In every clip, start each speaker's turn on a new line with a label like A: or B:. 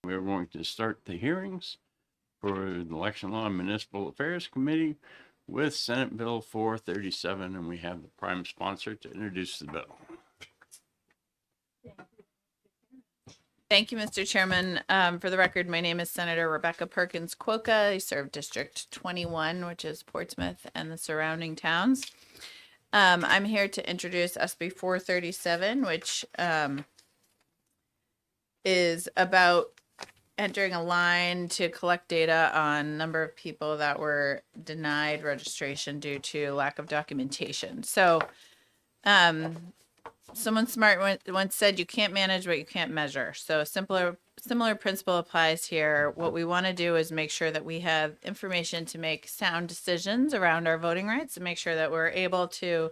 A: We're going to start the hearings for the Election Law and Municipal Affairs Committee with Senate Bill 437, and we have the prime sponsor to introduce the bill.
B: Thank you, Mr. Chairman. For the record, my name is Senator Rebecca Perkins Quokka. I serve District 21, which is Portsmouth and the surrounding towns. I'm here to introduce SB 437, which is about entering a line to collect data on number of people that were denied registration due to lack of documentation. So someone smart once said you can't manage what you can't measure. So a similar principle applies here. What we want to do is make sure that we have information to make sound decisions around our voting rights and make sure that we're able to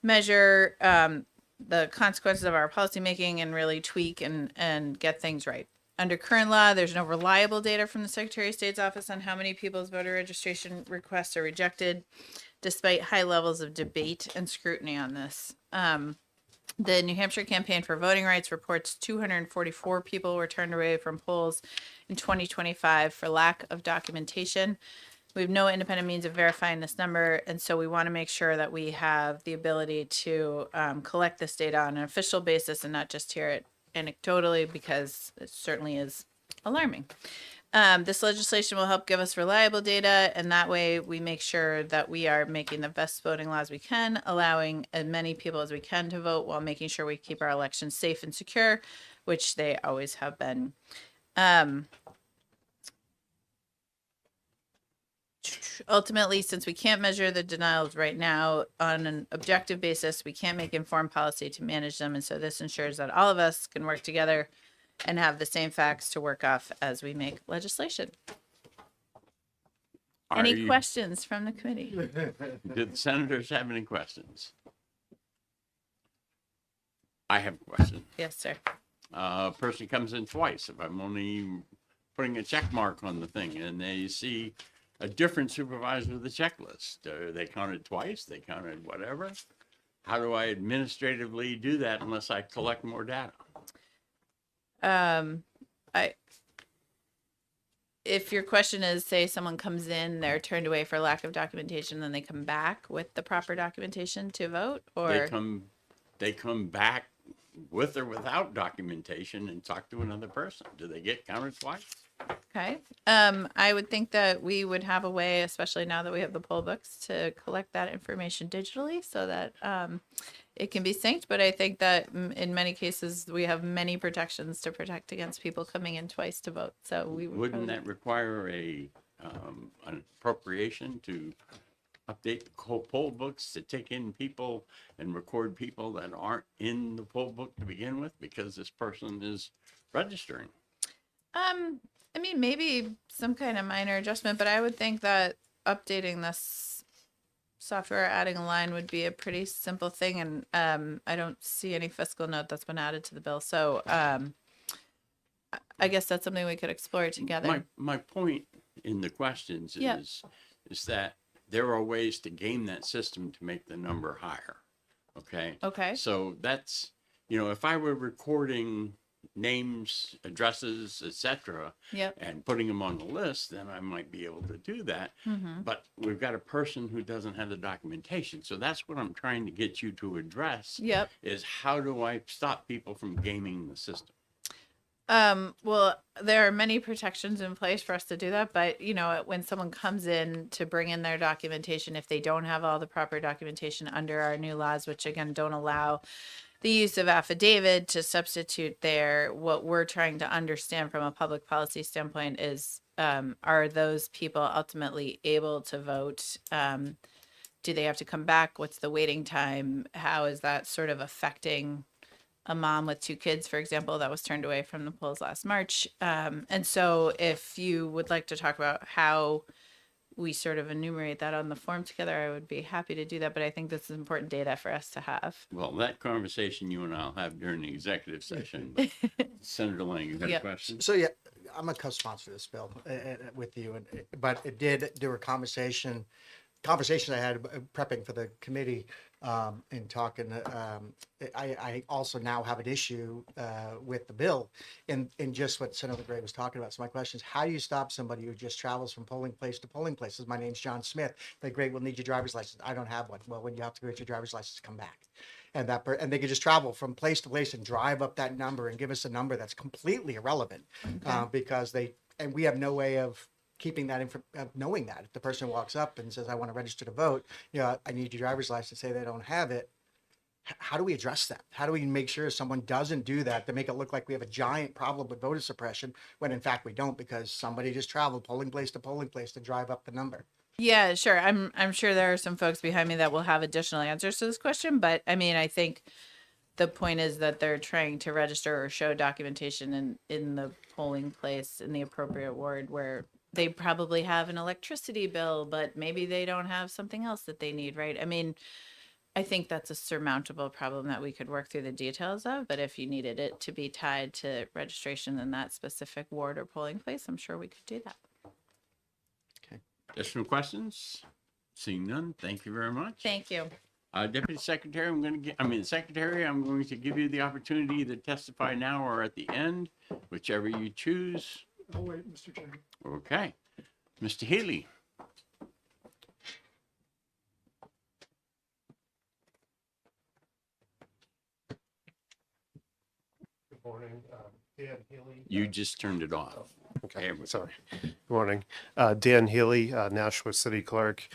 B: measure the consequences of our policymaking and really tweak and get things right. Under current law, there's no reliable data from the Secretary of State's office on how many people's voter registration requests are rejected, despite high levels of debate and scrutiny on this. The New Hampshire Campaign for Voting Rights reports 244 people were turned away from polls in 2025 for lack of documentation. We have no independent means of verifying this number, and so we want to make sure that we have the ability to collect this data on an official basis and not just hear it anecdotally, because it certainly is alarming. This legislation will help give us reliable data, and that way we make sure that we are making the best voting laws we can, allowing as many people as we can to vote while making sure we keep our elections safe and secure, which they always have been. Ultimately, since we can't measure the denials right now on an objective basis, we can't make informed policy to manage them. And so this ensures that all of us can work together and have the same facts to work off as we make legislation. Any questions from the committee?
A: Did the senators have any questions? I have a question.
B: Yes, sir.
A: A person comes in twice. If I'm only putting a check mark on the thing and they see a different supervisor with the checklist, they counted twice, they counted whatever. How do I administratively do that unless I collect more data?
B: If your question is, say someone comes in, they're turned away for lack of documentation, then they come back with the proper documentation to vote, or
A: they come back with or without documentation and talk to another person. Do they get counted twice?
B: Okay. I would think that we would have a way, especially now that we have the poll books, to collect that information digitally so that it can be synced. But I think that in many cases, we have many protections to protect against people coming in twice to vote. So we
A: wouldn't that require an appropriation to update the poll books to take in people and record people that aren't in the poll book to begin with, because this person is registering?
B: I mean, maybe some kind of minor adjustment, but I would think that updating this software, adding a line would be a pretty simple thing. And I don't see any fiscal note that's been added to the bill. So I guess that's something we could explore together.
A: My point in the questions is that there are ways to game that system to make the number higher. Okay. So that's, if I were recording names, addresses, etc., and putting them on the list, then I might be able to do that. But we've got a person who doesn't have the documentation. So that's what I'm trying to get you to address. Is how do I stop people from gaming the system?
B: Well, there are many protections in place for us to do that, but when someone comes in to bring in their documentation, if they don't have all the proper documentation under our new laws, which again don't allow the use of affidavit to substitute there, what we're trying to understand from a public policy standpoint is, are those people ultimately able to vote? Do they have to come back? What's the waiting time? How is that sort of affecting a mom with 2 kids, for example, that was turned away from the polls last March? And so if you would like to talk about how we sort of enumerate that on the form together, I would be happy to do that. But I think this is important data for us to have.
A: Well, that conversation you and I'll have during the executive session. But Senator Lang, you got a question?
C: So, I'm a co-sponsor of this bill with you, but there were conversation conversation I had prepping for the committee and talking, I also now have an issue with the bill in just what Senator Gray was talking about. So my question is, how do you stop somebody who just travels from polling place to polling place? My name's John Smith. They're great. We'll need your driver's license. I don't have one. Well, when you have to go get your driver's license, come back. And and they could just travel from place to place and drive up that number and give us a number that's completely irrelevant because we have no way of keeping that knowing that if the person walks up and says, I want to register to vote, I need your driver's license, say they don't have it. How do we address that? How do we make sure someone doesn't do that to make it look like we have a giant problem with voter suppression when in fact we don't, because somebody just traveled polling place to drive up the number?
B: Yeah, sure. I'm sure there are some folks behind me that will have additional answers to this question, but I mean, I think the point is that they're trying to register or show documentation in the polling place in the appropriate ward where they probably have an electricity bill, but maybe they don't have something else that they need, right? I mean, I think that's a surmountable problem that we could work through the details of, but if you needed it to be tied to registration in that specific ward or polling place, I'm sure we could do that.
A: Additional questions? Seeing none, thank you very much.
B: Thank you.
A: Deputy Secretary, Secretary, I'm going to give you the opportunity to testify now or at the end, whichever you choose.
D: I'll wait, Mr. Chairman.
A: Okay. Mr. Healy.
D: Good morning, Dan Healy.
A: You just turned it off.
D: Okay, sorry. Good morning. Dan Healy, Nashua City Clerk.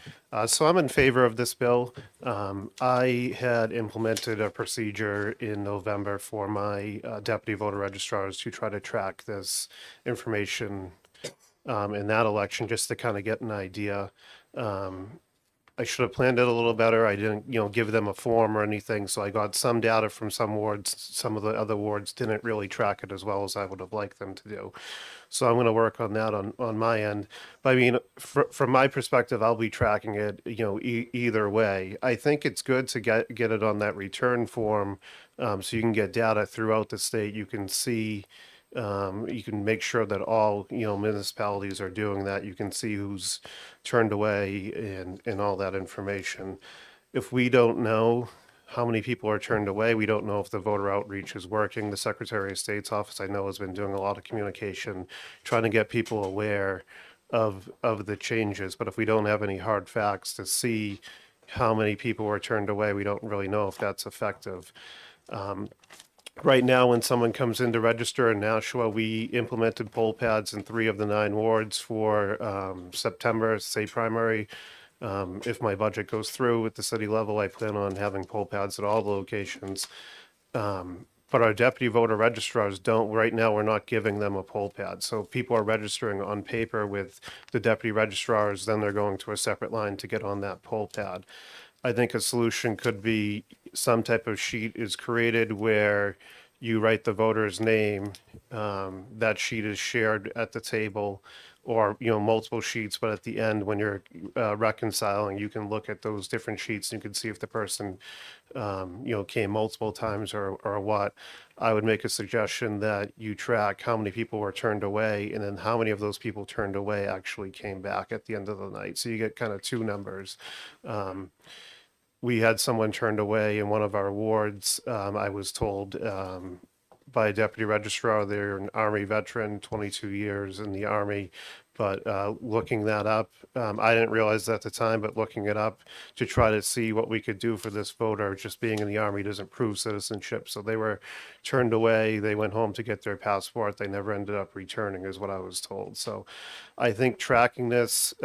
D: So I'm in favor of this bill. I had implemented a procedure in November for my deputy voter registrars to try to track this information in that election, just to kind of get an idea. I should have planned it a little better. I didn't, give them a form or anything. So I got some data from some wards. Some of the other wards didn't really track it as well as I would have liked them to do. So I'm going to work on that on my end. But I mean, from my perspective, I'll be tracking it, either way. I think it's good to get it on that return form, so you can get data throughout the state. You can see. You can make sure that all municipalities are doing that. You can see who's turned away and all that information. If we don't know how many people are turned away, we don't know if the voter outreach is working. The Secretary of State's office, I know, has been doing a lot of communication, trying to get people aware of the changes. But if we don't have any hard facts to see how many people were turned away, we don't really know if that's effective. Right now, when someone comes in to register in Nashua, we implemented poll pads in 3 of the 9 wards for September, say primary. If my budget goes through at the city level, I plan on having poll pads at all the locations. But our deputy voter registrars don't. Right now, we're not giving them a poll pad. So people are registering on paper with the deputy registrars, then they're going to a separate line to get on that poll pad. I think a solution could be some type of sheet is created where you write the voter's name. That sheet is shared at the table, or multiple sheets. But at the end, when you're reconciling, you can look at those different sheets and you can see if the person came multiple times or what. I would make a suggestion that you track how many people were turned away and then how many of those people turned away actually came back at the end of the night. So you get kind of 2 numbers. We had someone turned away in one of our wards. I was told by a deputy registrar, they're an Army veteran, 22 years in the Army. But looking that up, I didn't realize that at the time, but looking it up to try to see what we could do for this voter, just being in the Army doesn't prove citizenship. So they were turned away. They went home to get their passport. They never ended up returning, is what I was told. So I think tracking this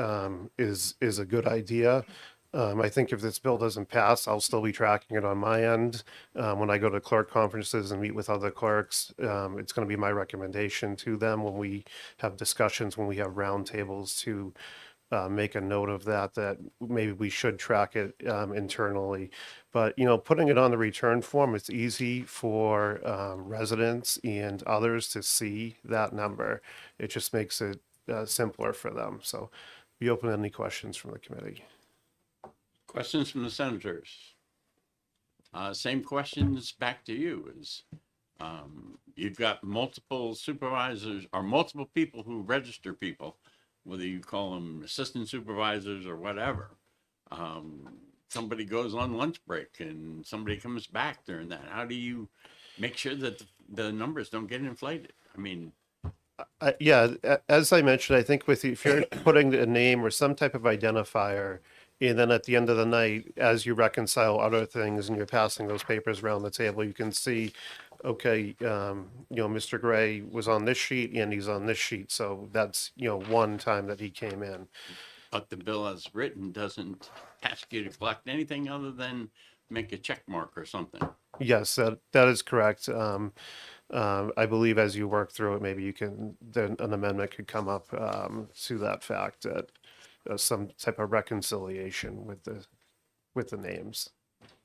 D: is a good idea. I think if this bill doesn't pass, I'll still be tracking it on my end. When I go to clerk conferences and meet with other clerks, it's going to be my recommendation to them when we have discussions, when we have roundtables, to make a note of that maybe we should track it internally. But, putting it on the return form, it's easy for residents and others to see that number. It just makes it simpler for them. So be open to any questions from the committee.
A: Questions from the senators? Same questions back to you. You've got multiple supervisors or multiple people who register people, whether you call them assistant supervisors or whatever. somebody goes on lunch break and somebody comes back during that. How do you make sure that the numbers don't get inflated? I mean,
D: Yeah, as I mentioned, I think if you're putting a name or some type of identifier, and then at the end of the night, as you reconcile other things and you're passing those papers around the table, you can see, okay, Mr. Gray was on this sheet and he's on this sheet. So that's, one time that he came in.
A: but the bill as written doesn't ask you to collect anything other than make a check mark or something.
D: Yes, that is correct. I believe as you work through it, maybe then an amendment could come up to that fact that some type of reconciliation with the names.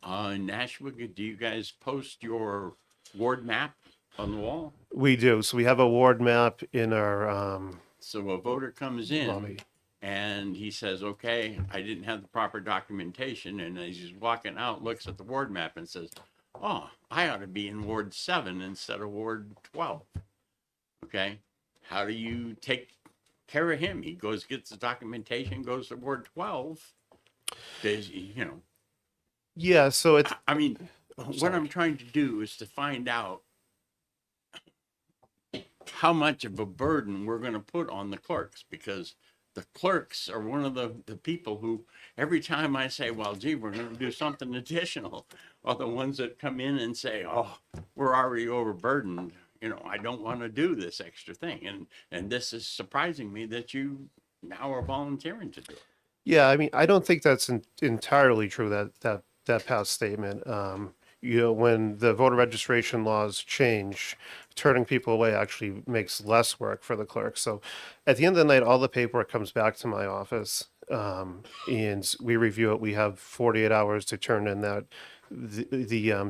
A: In Nashua, do you guys post your ward map on the wall?
D: We do. So we have a ward map in our
A: So a voter comes in
D: lobby.
A: and he says, okay, I didn't have the proper documentation. And as he's walking out, looks at the ward map and says, oh, I ought to be in Ward 7 instead of Ward 12. Okay. How do you take care of him? He goes, gets the documentation, goes to Ward 12. Does,
D: Yeah. So it's.
A: I mean, what I'm trying to do is to find out how much of a burden we're going to put on the clerks, because the clerks are one of the people who, every time I say, well, gee, we're going to do something additional, are the ones that come in and say, oh, we're already overburdened. I don't want to do this extra thing. And this is surprising me that you now are volunteering to do it.
D: Yeah. I mean, I don't think that's entirely true, that past statement. When the voter registration laws change, turning people away actually makes less work for the clerk. So at the end of the night, all the paperwork comes back to my office, and we review it. We have 48 hours to turn in the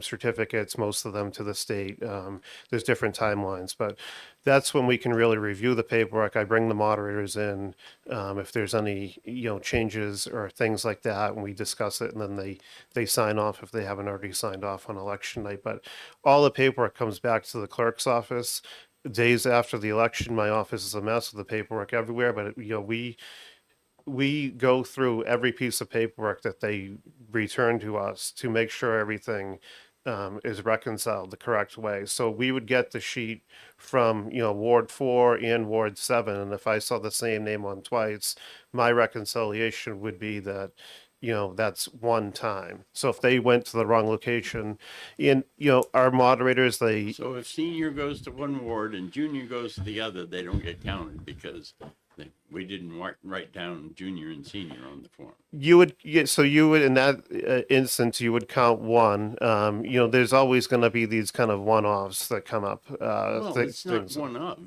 D: certificates, most of them to the state. There's different timelines, but that's when we can really review the paperwork. I bring the moderators in if there's any changes or things like that, and we discuss it, and then they sign off if they haven't already signed off on election night. But all the paperwork comes back to the clerk's office. Days after the election, my office is a mess with the paperwork everywhere. But we go through every piece of paperwork that they return to us to make sure everything is reconciled the correct way. So we would get the sheet from, Ward 4 and Ward 7. And if I saw the same name on twice, my reconciliation would be that, that's one time. So if they went to the wrong location, and, our moderators,
A: So if senior goes to one ward and junior goes to the other, they don't get counted because we didn't write down junior and senior on the form.
D: you would, in that instance, you would count one. There's always going to be these kind of one-offs that come up.
A: Well, it's not one of.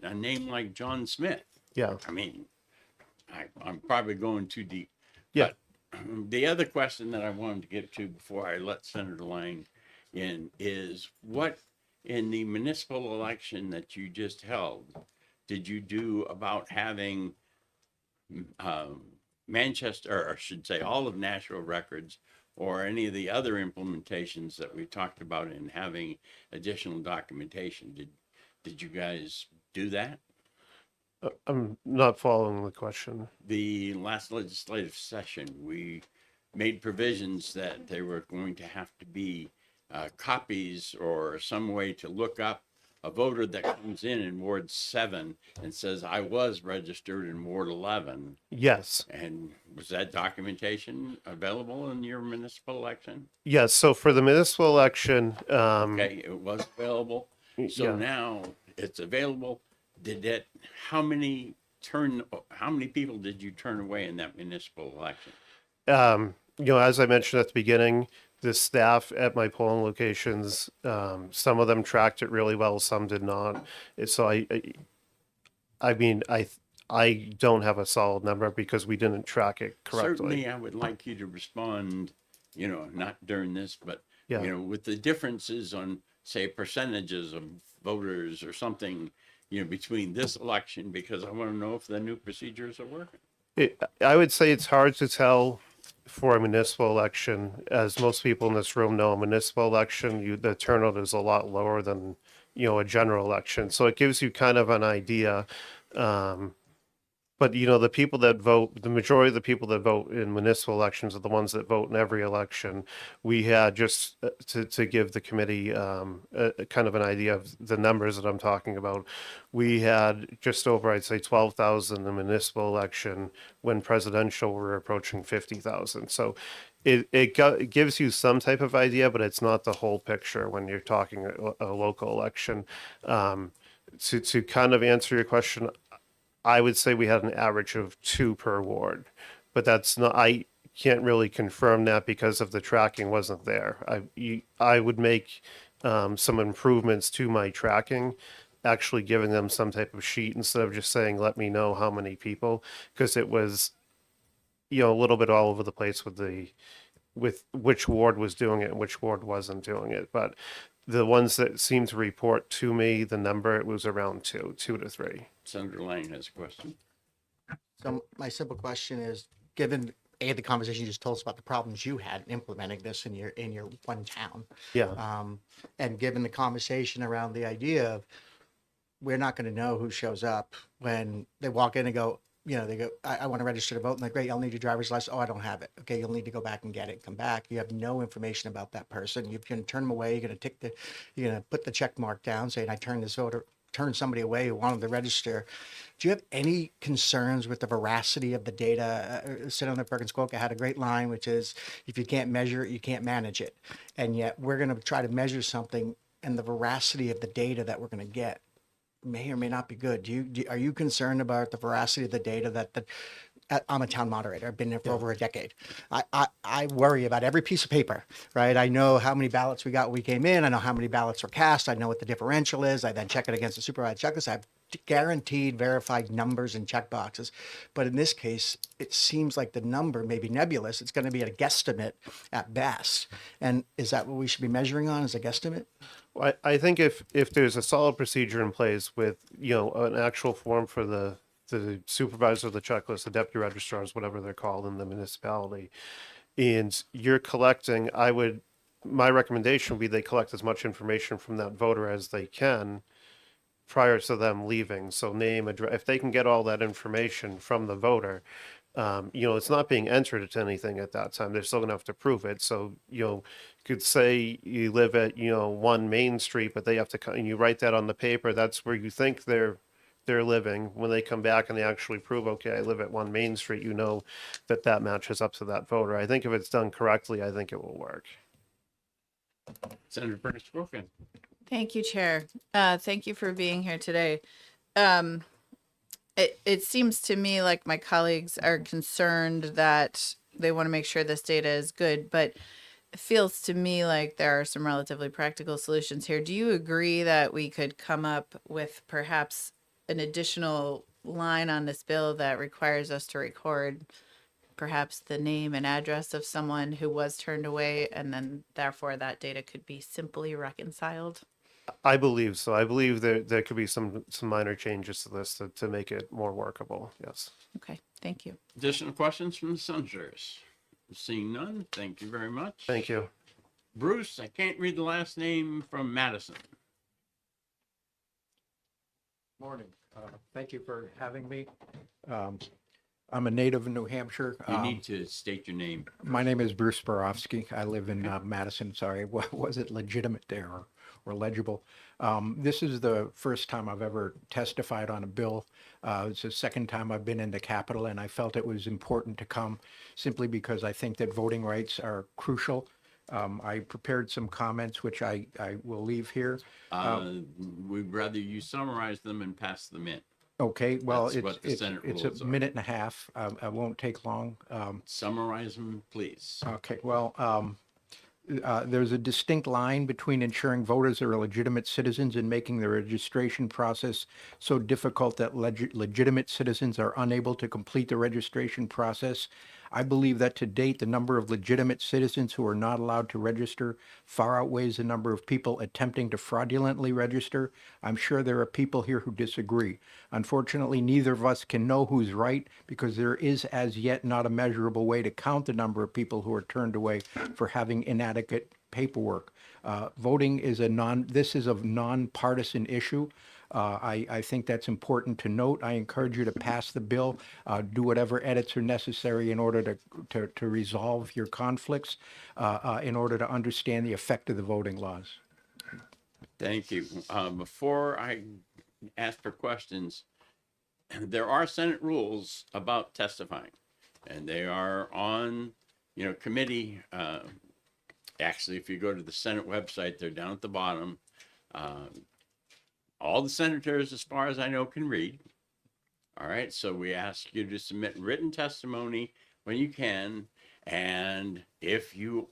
A: A name like John Smith.
D: Yeah.
A: I mean, I'm probably going too deep.
D: Yeah.
A: But the other question that I wanted to get to before I let Senator Lang in is, what in the municipal election that you just held did you do about having Manchester, or I should say all of Nashua records, or any of the other implementations that we talked about in having additional documentation? Did you guys do that?
D: I'm not following the question.
A: The last legislative session, we made provisions that there were going to have to be copies or some way to look up a voter that comes in Ward 7 and says, I was registered in Ward 11.
D: Yes.
A: And was that documentation available in your municipal election?
D: Yes. So for the municipal election,
A: Okay, it was available. So
D: yeah.
A: now it's available. How many people did you turn away in that municipal election?
D: As I mentioned at the beginning, the staff at my polling locations, some of them tracked it really well, some did not. So I mean, I don't have a solid number because we didn't track it correctly.
A: Certainly, I would like you to respond, not during this, but,
D: Yeah.
A: With the differences on, say, percentages of voters or something, between this election, because I want to know if the new procedures are working.
D: I would say it's hard to tell for a municipal election. As most people in this room know, a municipal election, the turnout is a lot lower than, a general election. So it gives you kind of an idea. But But you know, the people that vote, the majority of the people that vote in municipal elections are the ones that vote in every election. We had just to give the committee a kind of an idea of the numbers that I'm talking about. We had just over, I'd say, 12,000 in the municipal election when presidential were approaching 50,000. So it gives you some type of idea, but it's not the whole picture when you're talking a local election. To kind of answer your question, I would say we had an average of 2 per ward, but that's not, I can't really confirm that because of the tracking wasn't there. I would make some improvements to my tracking, actually giving them some type of sheet instead of just saying, let me know how many people, because it was, you know, a little bit all over the place with which ward was doing it and which ward wasn't doing it. But the ones that seemed to report to me, the number, it was around 2 to 3.
A: Senator Lang has a question.
C: So my simple question is, given the conversation you just told us about the problems you had in implementing this in your one town,
D: Yeah.
C: and given the conversation around the idea of we're not going to know who shows up when they walk in and go, you know, they go, I want to register to vote. And like, great, I'll need your driver's license. Oh, I don't have it. Okay, you'll need to go back and get it. Come back. You have no information about that person. You're going to turn them away. You're going to put the check mark down saying, I turned somebody away who wanted to register. Do you have any concerns with the veracity of the data? Senator Perkins Coca had a great line, which is, if you can't measure it, you can't manage it. And yet we're going to try to measure something, and the veracity of the data that we're going to get may or may not be good. Are you concerned about the veracity of the data that I'm a town moderator. I've been there for over a decade. I worry about every piece of paper, right? I know how many ballots we got when we came in. I know how many ballots were cast. I know what the differential is. I then check it against the supervised checklist. I have guaranteed verified numbers and check boxes. But in this case, it seems like the number may be nebulous. It's going to be a guesstimate at best. And is that what we should be measuring on, as a guesstimate?
D: Well, I think if there's a solid procedure in place with, you know, an actual form for the supervisor of the checklist, the deputy registrars, whatever they're called in the municipality, and you're collecting, my recommendation would be they collect as much information from that voter as they can prior to them leaving. So name, address, if they can get all that information from the voter, you know, it's not being entered into anything at that time. They're still gonna have to prove it. So, you know, could say you live at, you know, 1 Main Street, but they have to, and you write that on the paper, that's where you think they're living. When they come back and they actually prove, okay, I live at 1 Main Street, you know that matches up to that voter. I think if it's done correctly, I think it will work.
A: Senator Berners Broken.
B: Thank you, Chair. Thank you for being here today. It seems to me like my colleagues are concerned that they want to make sure this data is good, but it feels to me like there are some relatively practical solutions here. Do you agree that we could come up with perhaps an additional line on this bill that requires us to record perhaps the name and address of someone who was turned away, and then therefore that data could be simply reconciled?
D: I believe so. I believe there could be some minor changes to this to make it more workable. Yes.
B: Okay, thank you.
A: Additional questions from the senators? Seeing none, thank you very much.
D: Thank you.
A: Bruce, I can't read the last name from Madison.
E: Morning. Thank you for having me. I'm a native of New Hampshire.
A: You need to state your name.
E: My name is Bruce Borofsky. I live in Madison. Sorry, was it legitimate there or legible? This is the first time I've ever testified on a bill. It's the second time I've been in the Capitol, and I felt it was important to come simply because I think that voting rights are crucial. I prepared some comments, which I will leave here.
A: We'd rather you summarize them and pass them in.
E: Okay, well,
A: That's what the Senate
E: it's
A: rules
E: a
A: are.
E: minute and a half. I won't take long.
A: Summarize them, please.
E: Okay, well, there's a distinct line between ensuring voters are legitimate citizens and making the registration process so difficult that legitimate citizens are unable to complete the registration process. I believe that to date, the number of legitimate citizens who are not allowed to register far outweighs the number of people attempting to fraudulently register. I'm sure there are people here who disagree. Unfortunately, neither of us can know who's right because there is as yet not a measurable way to count the number of people who are turned away for having inadequate paperwork. Voting is this is a nonpartisan issue. I think that's important to note. I encourage you to pass the bill, do whatever edits are necessary in order to resolve your conflicts, in order to understand the effect of the voting laws.
A: Thank you. Before I ask for questions, there are Senate rules about testifying, and they are on, committee. Actually, if you go to the Senate website, they're down at the bottom. All the senators, as far as I know, can read. All right, so we ask you to submit written testimony when you can, and if you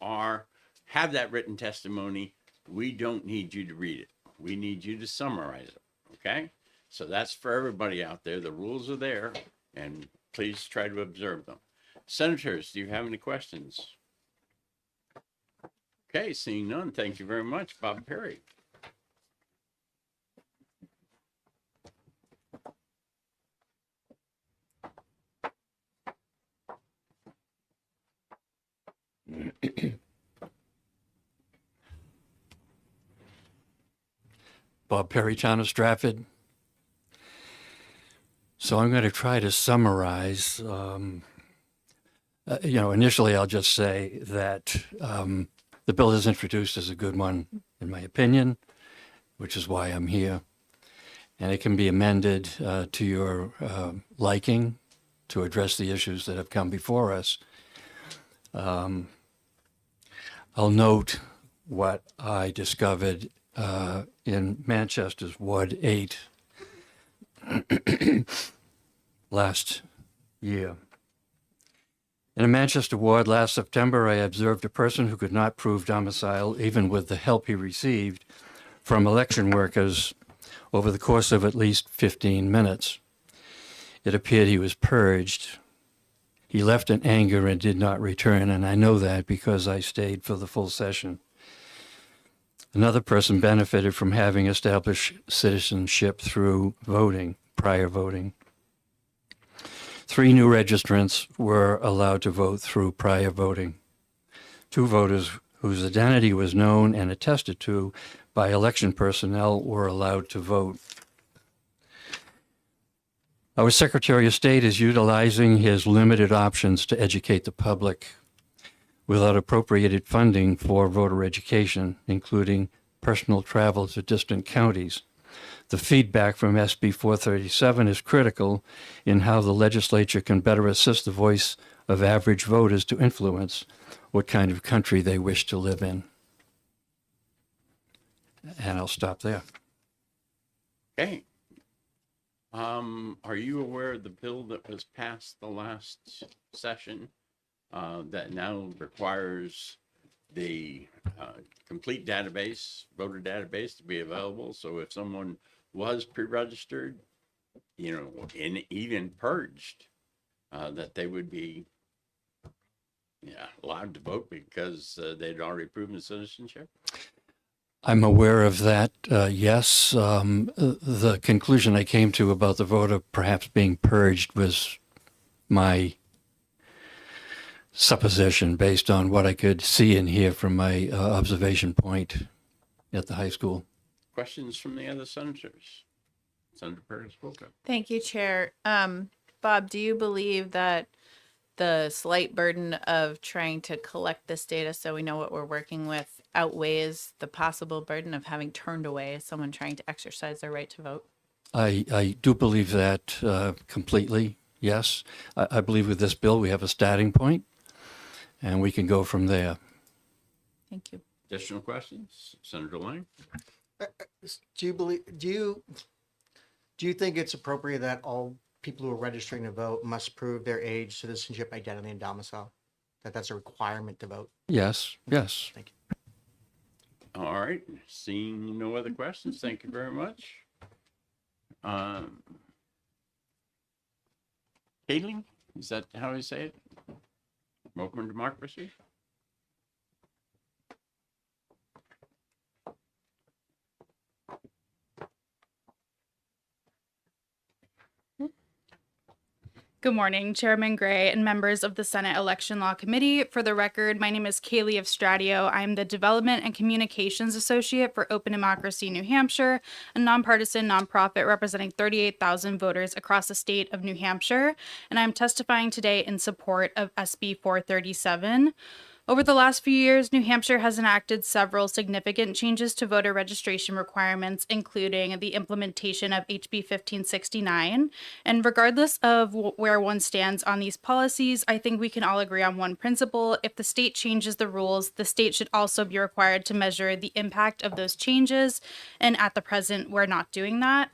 A: have that written testimony, we don't need you to read it. We need you to summarize it. Okay, so that's for everybody out there. The rules are there, and please try to observe them. Senators, do you have any questions? Okay, seeing none, thank you very much. Bob Perry.
F: Bob Perry, Town of Stratford. So I'm going to try to summarize. Initially I'll just say that the bill is introduced as a good one, in my opinion, which is why I'm here. And it can be amended to your liking to address the issues that have come before us. I'll note what I discovered in Manchester's Ward 8 last year. In a Manchester ward last September, I observed a person who could not prove domicile, even with the help he received from election workers over the course of at least 15 minutes. It appeared he was purged. He left in anger and did not return, and I know that because I stayed for the full session. Another person benefited from having established citizenship through voting, prior voting. 3 new registrants were allowed to vote through prior voting. 2 voters whose identity was known and attested to by election personnel were allowed to vote. Our Secretary of State is utilizing his limited options to educate the public without appropriated funding for voter education, including personal travel to distant counties. The feedback from SB 437 is critical in how the legislature can better assist the voice of average voters to influence what kind of country they wish to live in. And I'll stop there.
A: Okay. Are you aware of the bill that was passed the last session that now requires the complete database, voter database, to be available? So if someone was pre-registered, and even purged, that they would be allowed to vote because they'd already proven citizenship?
F: I'm aware of that, yes. The conclusion I came to about the voter perhaps being purged was my supposition based on what I could see and hear from my observation point at the high school.
A: Questions from the other senators? Senator Perry spoke up.
B: Thank you, Chair. Bob, do you believe that the slight burden of trying to collect this data so we know what we're working with outweighs the possible burden of having turned away someone trying to exercise their right to vote?
F: I do believe that completely, yes. I believe with this bill we have a starting point, and we can go from there.
B: Thank you.
A: Additional questions? Senator Lang?
C: Do you think it's appropriate that all people who are registering to vote must prove their age, citizenship, identity, and domicile? That's a requirement to vote?
F: Yes, yes.
C: Thank you.
A: All right. Seeing no other questions, thank you very much. Kayleen, is that how you say it? Welcome to democracy.
G: Good morning, Chairman Gray and members of the Senate Election Law Committee. For the record, my name is Kaylee of Stradio. I'm the Development and Communications Associate for Open Democracy New Hampshire, a nonpartisan nonprofit representing 38,000 voters across the state of New Hampshire. And I'm testifying today in support of SB 437. Over the last few years, New Hampshire has enacted several significant changes to voter registration requirements, including the implementation of HB 1569. And regardless of where one stands on these policies, I think we can all agree on one principle. If the state changes the rules, the state should also be required to measure the impact of those changes. And at the present, we're not doing that.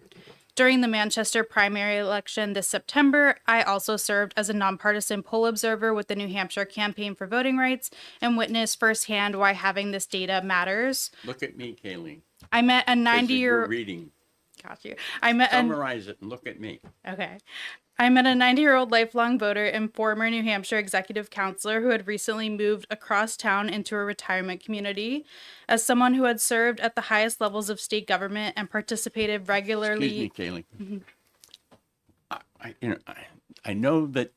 G: During the Manchester primary election this September, I also served as a nonpartisan poll observer with the New Hampshire Campaign for Voting Rights and witnessed firsthand why having this data matters.
A: Look at me, Kaylee.
G: I met a
A: 'Cause you're
G: 90-year
A: reading.
G: Got you. I met a
A: Summarize it and look at me.
G: Okay. I met a 90-year-old lifelong voter and former New Hampshire executive counselor who had recently moved across town into a retirement community. As someone who had served at the highest levels of state government and participated regularly.
A: Excuse me, Kaylee. I know that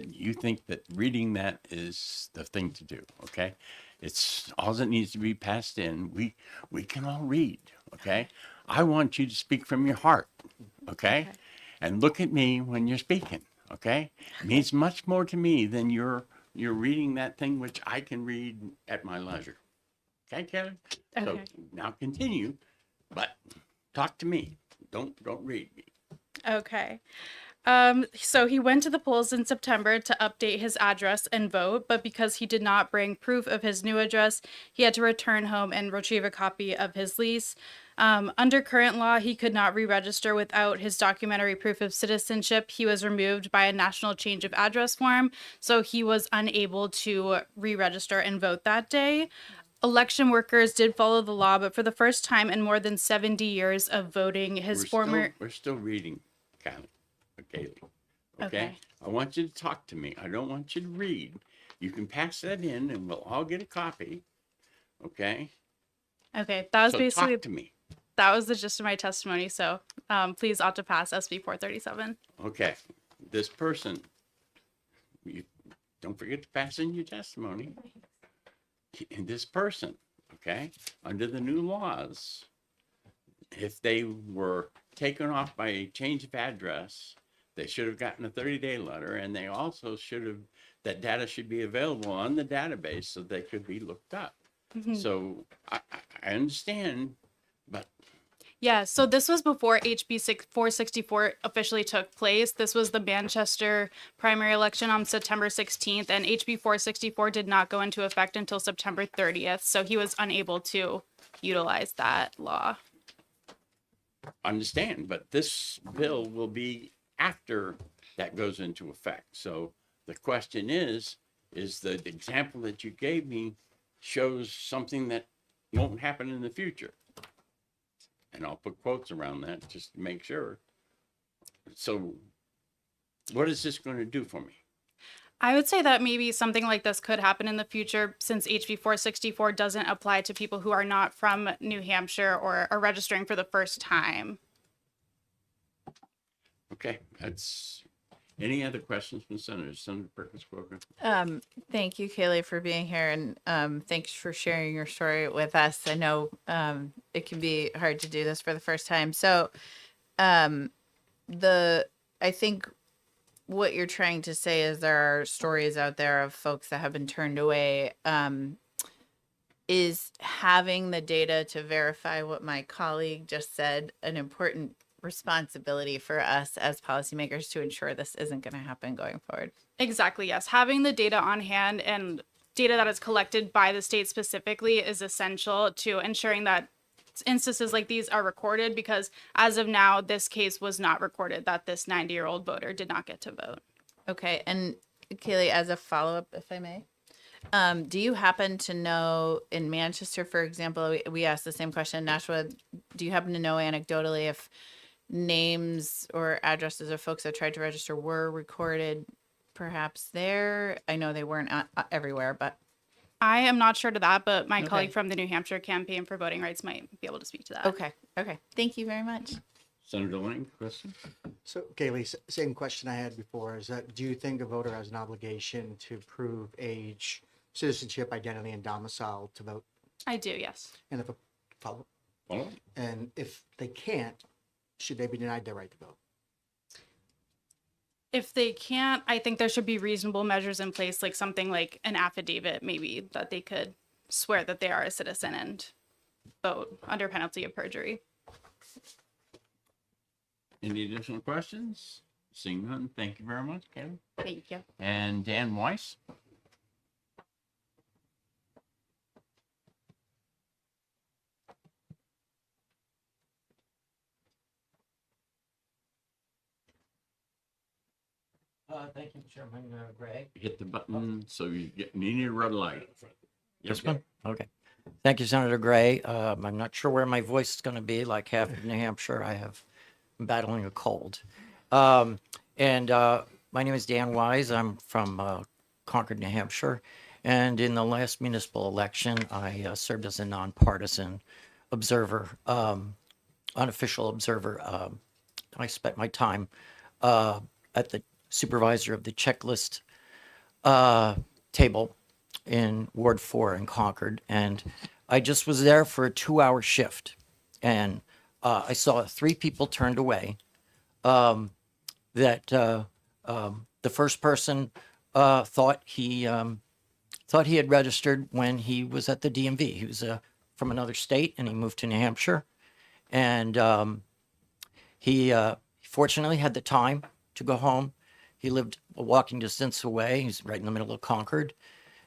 A: you think that reading that is the thing to do. Okay, it's all that needs to be passed in. We can all read. Okay, I want you to speak from your heart. Okay, and look at me when you're speaking. Okay, it means much more to me than you're reading that thing which I can read at my leisure. Okay, Kaylee. So
G: Okay.
A: now continue, but talk to me. Don't read me.
G: Okay. So he went to the polls in September to update his address and vote, but because he did not bring proof of his new address, he had to return home and retrieve a copy of his lease. Under current law, he could not re-register without his documentary proof of citizenship. He was removed by a national change of address form, so he was unable to re-register and vote that day. Election workers did follow the law, but for the first time in more than 70 years of voting,
A: We're still reading, Kaylee. Okay? I want you to talk to me. I don't want you to read. You can pass that in and we'll all get a copy. Okay?
G: Okay, that was
A: So
G: basically
A: talk to me.
G: that was the gist of my testimony. So please ought to pass SB 437.
A: Okay. This person, you don't forget to pass in your testimony. And this person, okay, under the new laws, if they were taken off by a change of address, they should have gotten a 30-day letter, and they also should have, that data should be available on the database so they could be looked up. So I understand, but
G: Yeah, so this was before HB 464 officially took place. This was the Manchester primary election on September 16th, and HB 464 did not go into effect until September 30th, so he was unable to utilize that law.
A: understand, but this bill will be after that goes into effect. So the question is the example that you gave me shows something that won't happen in the future? And I'll put quotes around that just to make sure. So what is this going to do for me?
G: I would say that maybe something like this could happen in the future since HB 464 doesn't apply to people who are not from New Hampshire or are registering for the first time.
A: Okay, that's, any other questions from senators? Senator Perkins Broker?
B: Thank you, Kaylee, for being here, and thanks for sharing your story with us. I know it can be hard to do this for the first time. So, I think what you're trying to say is there are stories out there of folks that have been turned away. Is having the data to verify what my colleague just said an important responsibility for us as policymakers to ensure this isn't going to happen going forward?
G: Exactly, yes. Having the data on hand and data that is collected by the state specifically is essential to ensuring that instances like these are recorded, because as of now, this case was not recorded that this 90-year-old voter did not get to vote.
B: Okay, and Kaylee, as a follow-up, if I may, do you happen to know in Manchester, for example, we asked the same question in Nashua, do you happen to know anecdotally if names or addresses of folks that tried to register were recorded perhaps there? I know they weren't everywhere, but
G: I am not sure to that, but my
B: Okay.
G: colleague from the New Hampshire Campaign for Voting Rights might be able to speak to that.
B: okay. Thank you very much.
A: Senator Lang, question?
C: So Kaylee, same question I had before is that do you think a voter has an obligation to prove age, citizenship, identity, and domicile to vote?
G: I do, yes.
C: And if a follow,
A: Follow?
C: and if they can't, should they be denied their right to vote?
G: If they can't, I think there should be reasonable measures in place, like something like an affidavit, maybe, that they could swear that they are a citizen and vote under penalty of perjury.
A: Any additional questions? Seeing none, thank you very much, Kevin.
G: Thank you.
A: And Dan Weiss?
H: Thank you, Chairman Gray.
A: Hit the button so you need a red light.
H: This one? Okay. Thank you, Senator Gray. I'm not sure where my voice is going to be. Like half of New Hampshire, I'm battling a cold. My name is Dan Wise. I'm from Concord, New Hampshire. And in the last municipal election, I served as a nonpartisan observer, unofficial observer. I spent my time at the supervisor of the checklist table in Ward 4 in Concord. And I just was there for a 2-hour shift. And I saw 3 people turned away. The first person thought he had registered when he was at the DMV. He was from another state and he moved to New Hampshire. And he fortunately had the time to go home. He lived a walking distance away. He's right in the middle of Concord.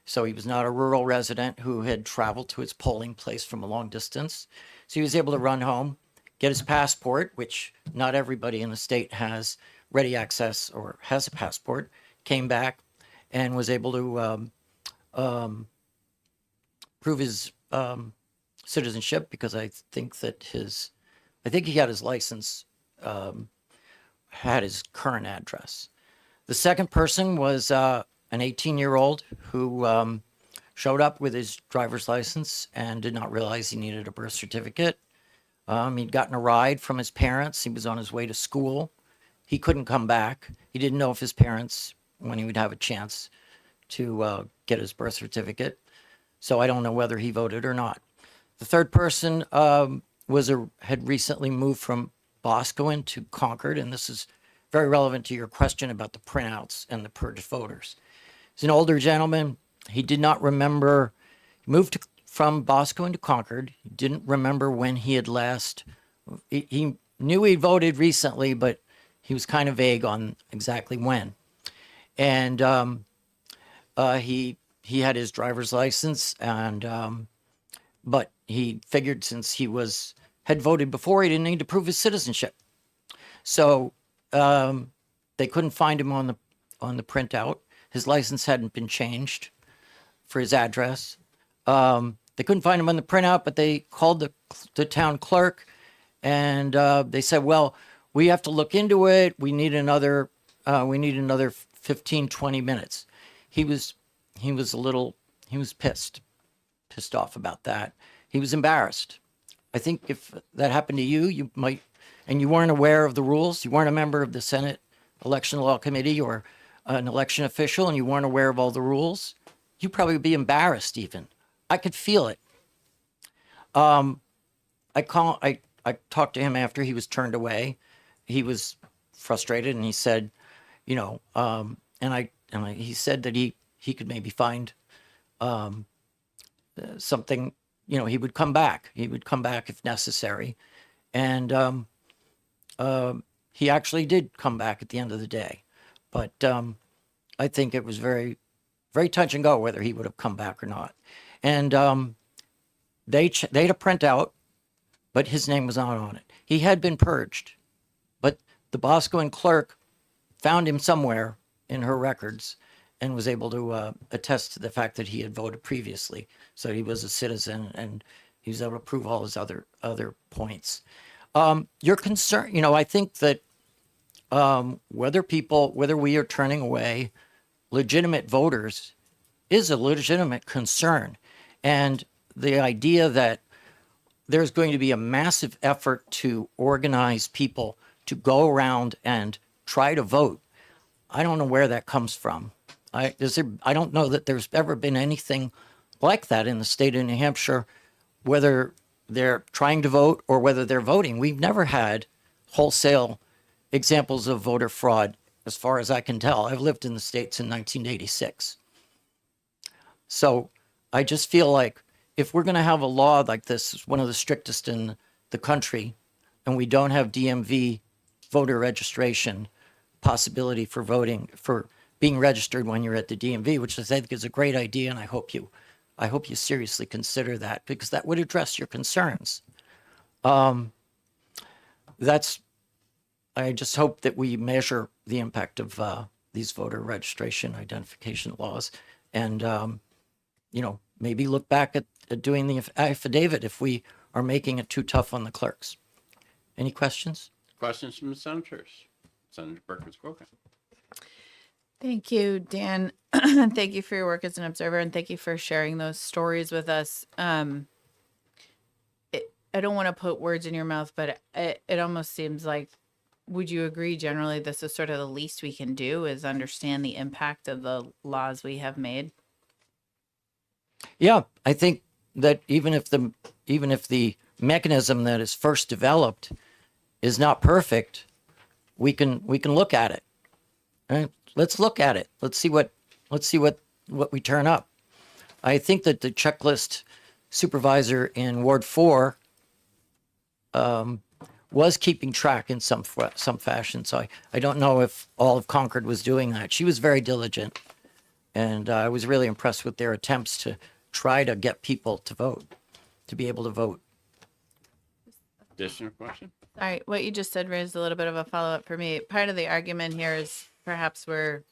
H: So he was not a rural resident who had traveled to his polling place from a long distance. So he was able to run home, get his passport, which not everybody in the state has ready access or has a passport, came back and was able to prove his citizenship, because I think he had his license, had his current address. The second person was an 18-year-old who showed up with his driver's license and did not realize he needed a birth certificate. He'd gotten a ride from his parents. He was on his way to school. He couldn't come back. He didn't know if his parents, when he would have a chance to get his birth certificate. So I don't know whether he voted or not. The third person had recently moved from Boscawen to Concord, and this is very relevant to your question about the printouts and the purged voters. He's an older gentleman. He did not remember, he moved from Boscawen to Concord. He didn't remember when he had last, he knew he voted recently, but he was kind of vague on exactly when. And he had his driver's license, and but he figured since he had voted before, he didn't need to prove his citizenship. So they couldn't find him on the printout. His license hadn't been changed for his address. They couldn't find him on the printout, but they called the town clerk, and they said, "Well, we have to look into it. We need another 15, 20 minutes." He was pissed off about that. He was embarrassed. I think if that happened to you, you might, and you weren't aware of the rules, you weren't a member of the Senate Election Law Committee or an election official, and you weren't aware of all the rules, you'd probably be embarrassed even. I could feel it. I talked to him after he was turned away. He was frustrated, and he said, he said that he could maybe find something, he would come back. He would come back if necessary. And he actually did come back at the end of the day. But I think it was very, very touch and go whether he would have come back or not. And they had a printout, but his name was not on it. He had been purged, but the Boscawen clerk found him somewhere in her records and was able to attest to the fact that he had voted previously. So he was a citizen, and he was able to prove all his other points. Your concern, I think that whether we are turning away legitimate voters is a legitimate concern. And the idea that there's going to be a massive effort to organize people to go around and try to vote. I don't know where that comes from. I don't know that there's ever been anything like that in the state of New Hampshire, whether they're trying to vote or whether they're voting. We've never had wholesale examples of voter fraud, as far as I can tell. I've lived in the States in 1986. So I just feel like if we're going to have a law like this, one of the strictest in the country, and we don't have DMV voter registration possibility for voting, for being registered when you're at the DMV, which I think is a great idea, and I hope you seriously consider that, because that would address your concerns. I just hope that we measure the impact of these voter registration identification laws, and maybe look back at doing the affidavit if we are making it too tough on the clerks. Any questions?
A: Questions from the senators? Senator Perkins Coker.
B: Thank you, Dan. Thank you for your work as an observer, and thank you for sharing those stories with us. I don't want to put words in your mouth, but it almost seems like, would you agree generally this is sort of the least we can do, is understand the impact of the laws we have made?
H: Yeah, I think that even if the mechanism that is first developed is not perfect, we can look at it. Right? Let's look at it. Let's see what we turn up. I think that the checklist supervisor in Ward 4 was keeping track in some fashion. So I don't know if all of Concord was doing that. She was very diligent, and I was really impressed with their attempts to try to get people to vote, to be able to vote.
A: Additional question?
B: All right, what you just said raised a little bit of a follow-up for me. Part of the argument here is perhaps we're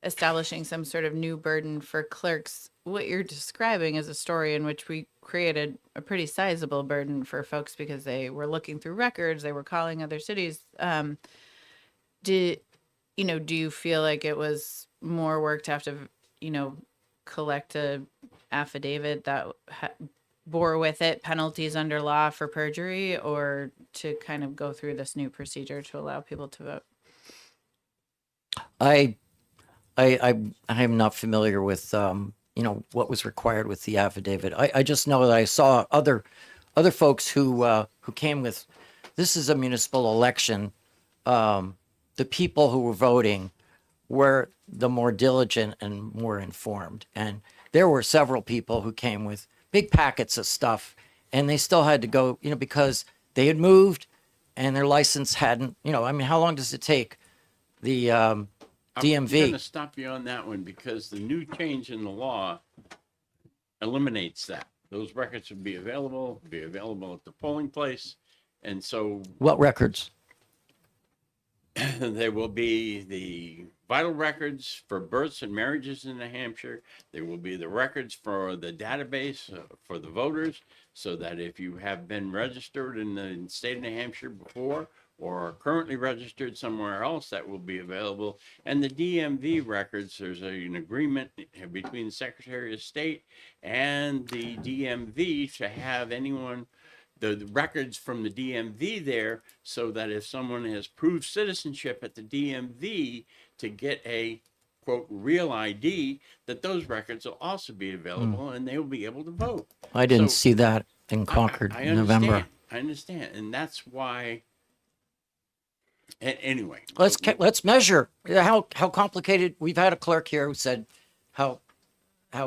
B: establishing some sort of new burden for clerks. What you're describing is a story in which we created a pretty sizable burden for folks because they were looking through records, they were calling other cities. Do you feel like it was more work to have to, collect a affidavit that bore with it penalties under law for perjury, or to kind of go through this new procedure to allow people to vote?
H: I am not familiar with what was required with the affidavit. I just know that I saw other folks who came with, this is a municipal election. The people who were voting were the more diligent and more informed, and there were several people who came with big packets of stuff, and they still had to go, because they had moved and their license hadn't, how long does it take the
A: I'm going
H: DMV?
A: to stop you on that one because the new change in the law eliminates that. Those records would be available at the polling place. And so
H: What records?
A: there will be the vital records for births and marriages in New Hampshire. There will be the records for the database for the voters, so that if you have been registered in the state of New Hampshire before or are currently registered somewhere else, that will be available. And the DMV records, there's an agreement between the Secretary of State and the DMV to have the records from the DMV there, so that if someone has proved citizenship at the DMV to get a quote real ID, that those records will also be available and they will be able to vote.
H: I didn't
A: So,
H: see that in Concord
A: I
H: in November.
A: I understand, and that's why. Anyway,
H: Let's measure how complicated. We've had a clerk here who said how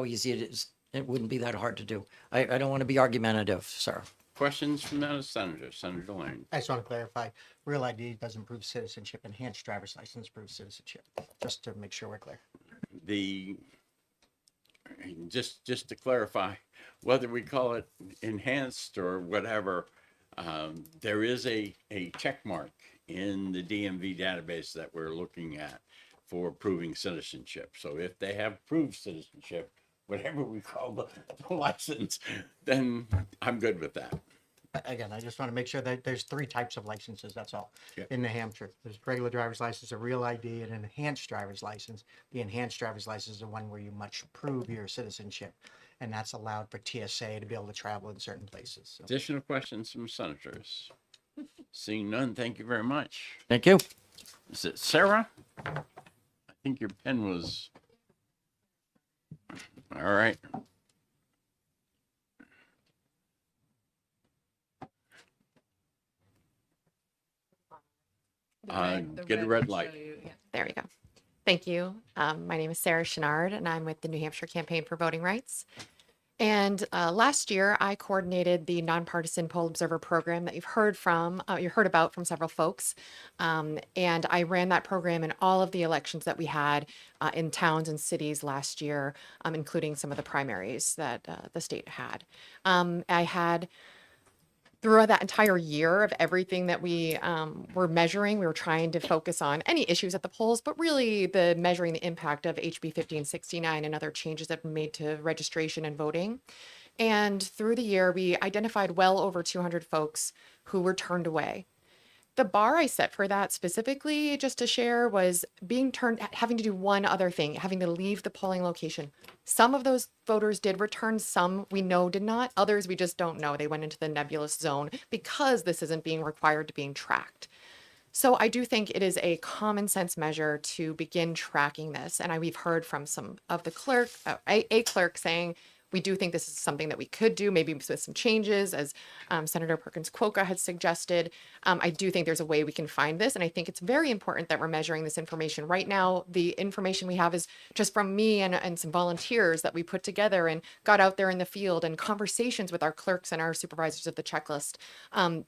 H: easy it is. It wouldn't be that hard to do. I don't want to be argumentative, sir.
A: questions from the senator, Senator Lane.
C: I just want to clarify, real ID doesn't prove citizenship, enhanced driver's license proves citizenship, just to make sure we're clear.
A: Just to clarify, whether we call it enhanced or whatever, there is a check mark in the DMV database that we're looking at for proving citizenship. So if they have proved citizenship, whatever we call the license, then I'm good with that.
C: again, I just want to make sure that there's 3 types of licenses, that's all,
A: Yeah.
C: in New Hampshire. There's regular driver's license, a real ID, and an enhanced driver's license. The enhanced driver's license is the one where you must prove your citizenship, and that's allowed for TSA to be able to travel in certain places. So.
A: Additional questions from senators? Seeing none, thank you very much.
H: Thank you.
A: Is it Sarah? I think your pen was. All right. Get a red light.
I: There we go. Thank you. My name is Sarah Chenard, and I'm with the New Hampshire Campaign for Voting Rights. And last year, I coordinated the nonpartisan poll observer program that you heard about from several folks. And I ran that program in all of the elections that we had in towns and cities last year, including some of the primaries that the state had. I had throughout that entire year of everything that we were measuring, we were trying to focus on any issues at the polls, but really the measuring the impact of HB 1569 and other changes that were made to registration and voting. And through the year, we identified well over 200 folks who were turned away. The bar I set for that specifically, just to share, was having to do one other thing, having to leave the polling location. Some of those voters did return, some we know did not, others we just don't know. They went into the nebulous zone because this isn't being required to being tracked. So I do think it is a common sense measure to begin tracking this. And we've heard from some of the a clerk saying, we do think this is something that we could do, maybe with some changes, as Senator Perkins-Quokka had suggested. I do think there's a way we can find this, and I think it's very important that we're measuring this information. Right now, the information we have is just from me and some volunteers that we put together and got out there in the field and conversations with our clerks and our supervisors of the checklist.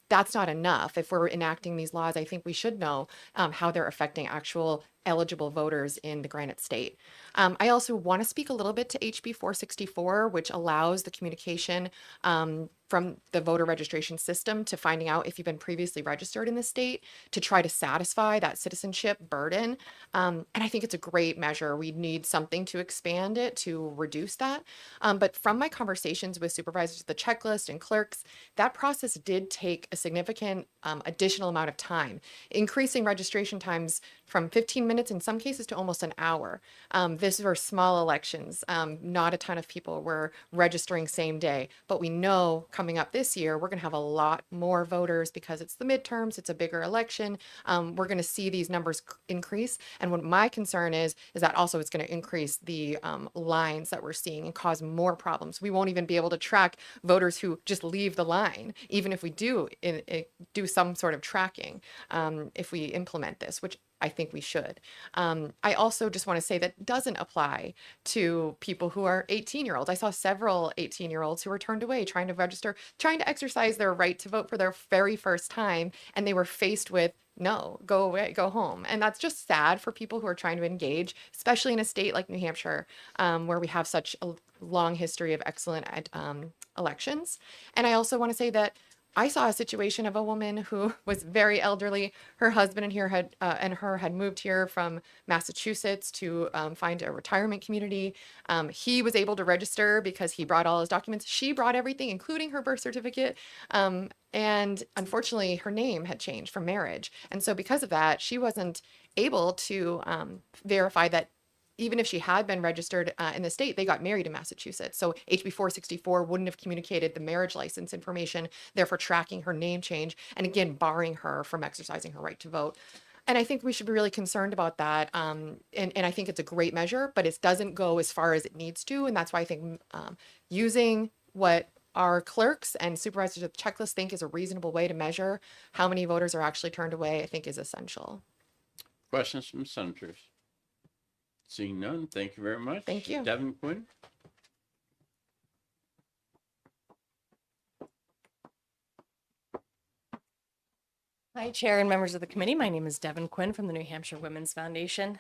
I: That's not enough. If we're enacting these laws, I think we should know how they're affecting actual eligible voters in the Granite State. I also want to speak a little bit to HB 464, which allows the communication from the voter registration system to finding out if you've been previously registered in the state to try to satisfy that citizenship burden. And I think it's a great measure. We need something to expand it to reduce that. But from my conversations with supervisors of the checklist and clerks, that process did take a significant additional amount of time, increasing registration times from 15 minutes in some cases to almost an hour. This were small elections. Not a ton of people were registering same day, but we know coming up this year, we're going to have a lot more voters because it's the midterms, it's a bigger election. We're going to see these numbers increase. And what my concern is that also it's going to increase the lines that we're seeing and cause more problems. We won't even be able to track voters who just leave the line, even if we do some sort of tracking, if we implement this, which I think we should. I also just want to say that doesn't apply to people who are 18-year-olds. I saw several 18-year-olds who were turned away trying to register, trying to exercise their right to vote for their very first time, and they were faced with, no, go away, go home. And that's just sad for people who are trying to engage, especially in a state like New Hampshire, where we have such a long history of excellent elections. And I also want to say that I saw a situation of a woman who was very elderly. Her husband and her had moved here from Massachusetts to find a retirement community. He was able to register because he brought all his documents. She brought everything, including her birth certificate. And unfortunately, her name had changed from marriage. And so because of that, she wasn't able to verify that even if she had been registered in the state, they got married in Massachusetts. So HB 464 wouldn't have communicated the marriage license information, therefore tracking her name change, and again, barring her from exercising her right to vote. And I think we should be really concerned about that. And I think it's a great measure, but it doesn't go as far as it needs to. And that's why I think using what our clerks and supervisors of the checklist think is a reasonable way to measure how many voters are actually turned away, I think is essential.
A: Questions from senators? Seeing none, thank you very much.
I: Thank you.
A: Devin Quinn.
J: Hi, Chair and members of the committee. My name is Devin Quinn from the New Hampshire Women's Foundation.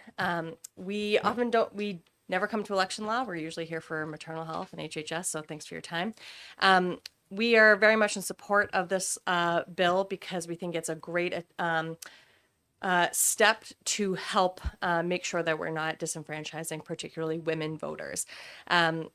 J: We never come to election law. We're usually here for maternal health and HHS, so thanks for your time. We are very much in support of this bill because we think it's a great step to help make sure that we're not disenfranchising particularly women voters,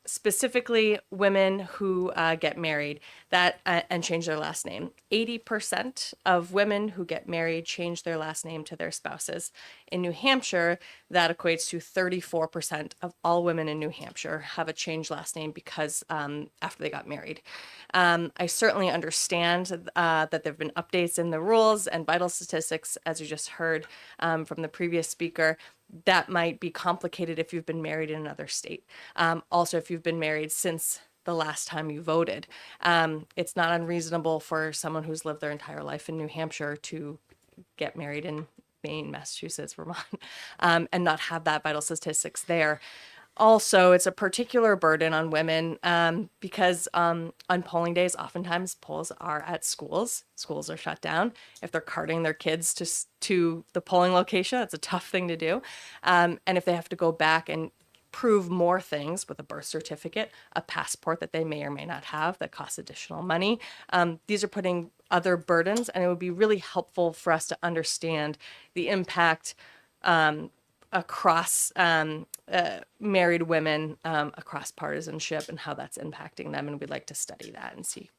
J: specifically women who get married that and change their last name. 80% of women who get married change their last name to their spouses. In New Hampshire, that equates to 34% of all women in New Hampshire have a changed last name because after they got married. I certainly understand that there have been updates in the rules and vital statistics, as you just heard from the previous speaker. That might be complicated if you've been married in another state. Also, if you've been married since the last time you voted. It's not unreasonable for someone who's lived their entire life in New Hampshire to get married in Maine, Massachusetts, Vermont, and not have that vital statistics there. Also, it's a particular burden on women because on polling days, oftentimes polls are at schools. Schools are shut down. If they're carting their kids to the polling location, that's a tough thing to do. And if they have to go back and prove more things with a birth certificate, a passport that they may or may not have that costs additional money, these are putting other burdens, and it would be really helpful for us to understand the impact across married women, across partisanship, and how that's impacting them. And we'd like to study that and see.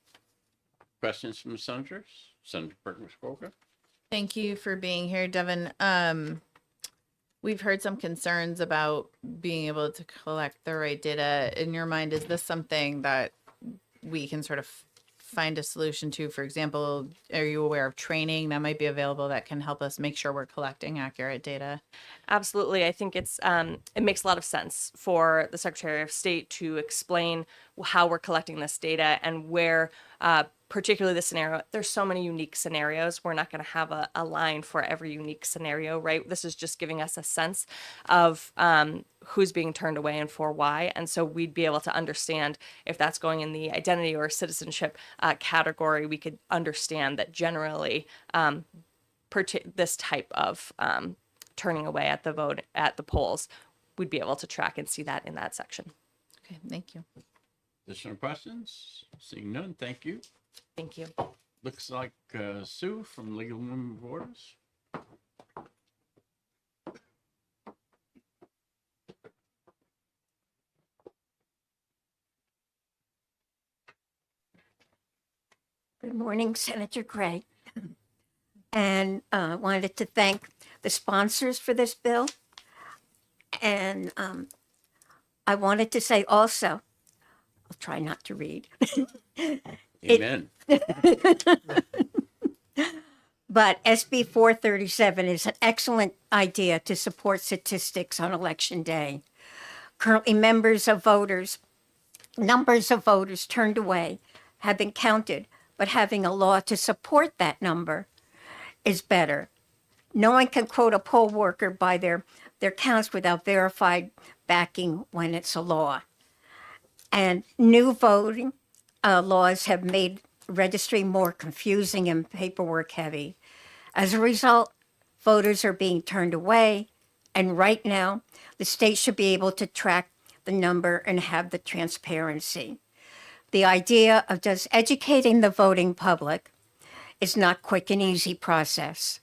A: Questions from the senators? Senator Perkins Coker.
B: Thank you for being here, Devin. We've heard some concerns about being able to collect the right data. In your mind, is this something that we can sort of find a solution to? For example, are you aware of training that might be available that can help us make sure we're collecting accurate data?
J: Absolutely. I think it makes a lot of sense for the Secretary of State to explain how we're collecting this data and where, particularly this scenario, there's so many unique scenarios. We're not going to have a line for every unique scenario, right? This is just giving us a sense of who's being turned away and for why. And so we'd be able to understand if that's going in the identity or citizenship category. We could understand that generally this type of turning away at the vote at the polls, we'd be able to track and see that in that section.
B: Okay, thank you.
A: Additional questions? Seeing none, thank you.
J: Thank you.
A: Looks like Sue from League of Women Voters.
K: Good morning, Senator Gray. And wanted to thank the sponsors for this bill. And I wanted to say also, I'll try not to read.
A: Amen.
K: But SB 437 is an excellent idea to support statistics on Election Day. Currently, numbers of voters turned away have been counted, but having a law to support that number is better. No one can quote a poll worker by their counts without verified backing when it's a law. And new voting laws have made registering more confusing and paperwork heavy. As a result, voters are being turned away, and right now, the state should be able to track the number and have the transparency. The idea of just educating the voting public is not quick and easy process.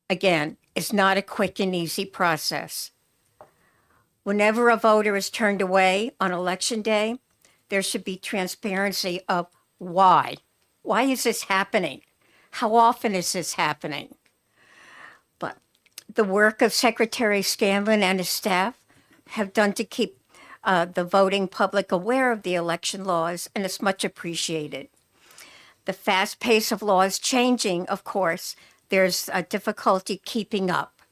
K: Again, it's not a quick and easy process. Whenever a voter is turned away on Election Day, there should be transparency of why. Why is this happening? How often is this happening? But the work of Secretary Scanlon and his staff have done to keep the voting public aware of the election laws, and it's much appreciated. The fast pace of laws changing, of course, there's a difficulty keeping up.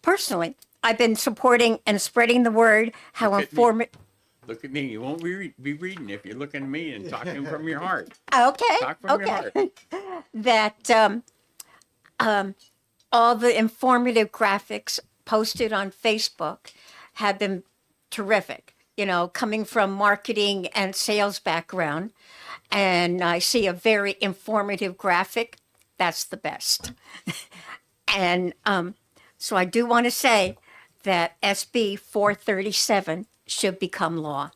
K: Personally, I've been supporting and spreading the word how informative.
A: Look at me. You won't be reading if you're looking at me and talking from your heart.
K: Okay.
A: Talk from your heart.
K: That all the informative graphics posted on Facebook have been terrific. You know, coming from marketing and sales background, and I see a very informative graphic. That's the best. And so I do want to say that SB 437 should become law.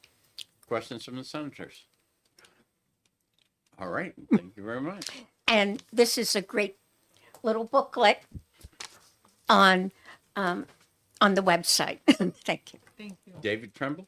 A: Questions from the senators? All right. Thank you very much.
K: And this is a great little booklet on the website. Thank you.
A: David Tremble?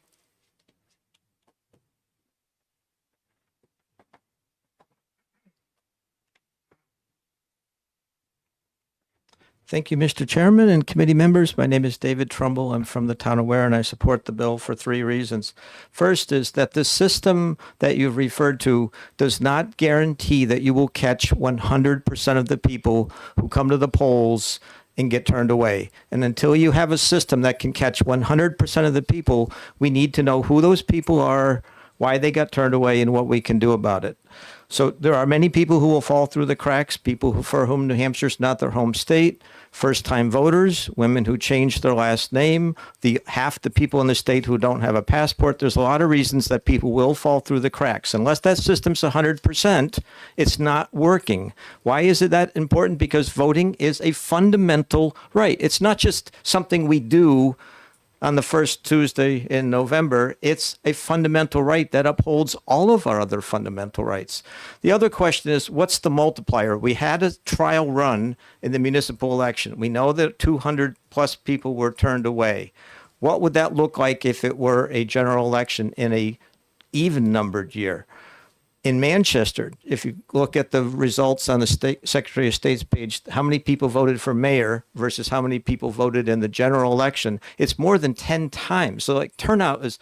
E: Thank you, Mr. Chairman and committee members. My name is David Trumbull. I'm from the town of Ware, and I support the bill for 3 reasons. First is that the system that you've referred to does not guarantee that you will catch 100% of the people who come to the polls and get turned away. And until you have a system that can catch 100% of the people, we need to know who those people are, why they got turned away, and what we can do about it. So there are many people who will fall through the cracks, people who, for whom New Hampshire's not their home state, first-time voters, women who changed their last name, half the people in the state who don't have a passport. There's a lot of reasons that people will fall through the cracks. Unless that system's 100%, it's not working. Why is it that important? Because voting is a fundamental right. It's not just something we do on the first Tuesday in November. It's a fundamental right that upholds all of our other fundamental rights. The other question is, what's the multiplier? We had a trial run in the municipal election. We know that 200 plus people were turned away. What would that look like if it were a general election in a even numbered year? In Manchester, if you look at the results on the state Secretary of State's page, how many people voted for mayor versus how many people voted in the general election, it's more than 10 times. So like turnout is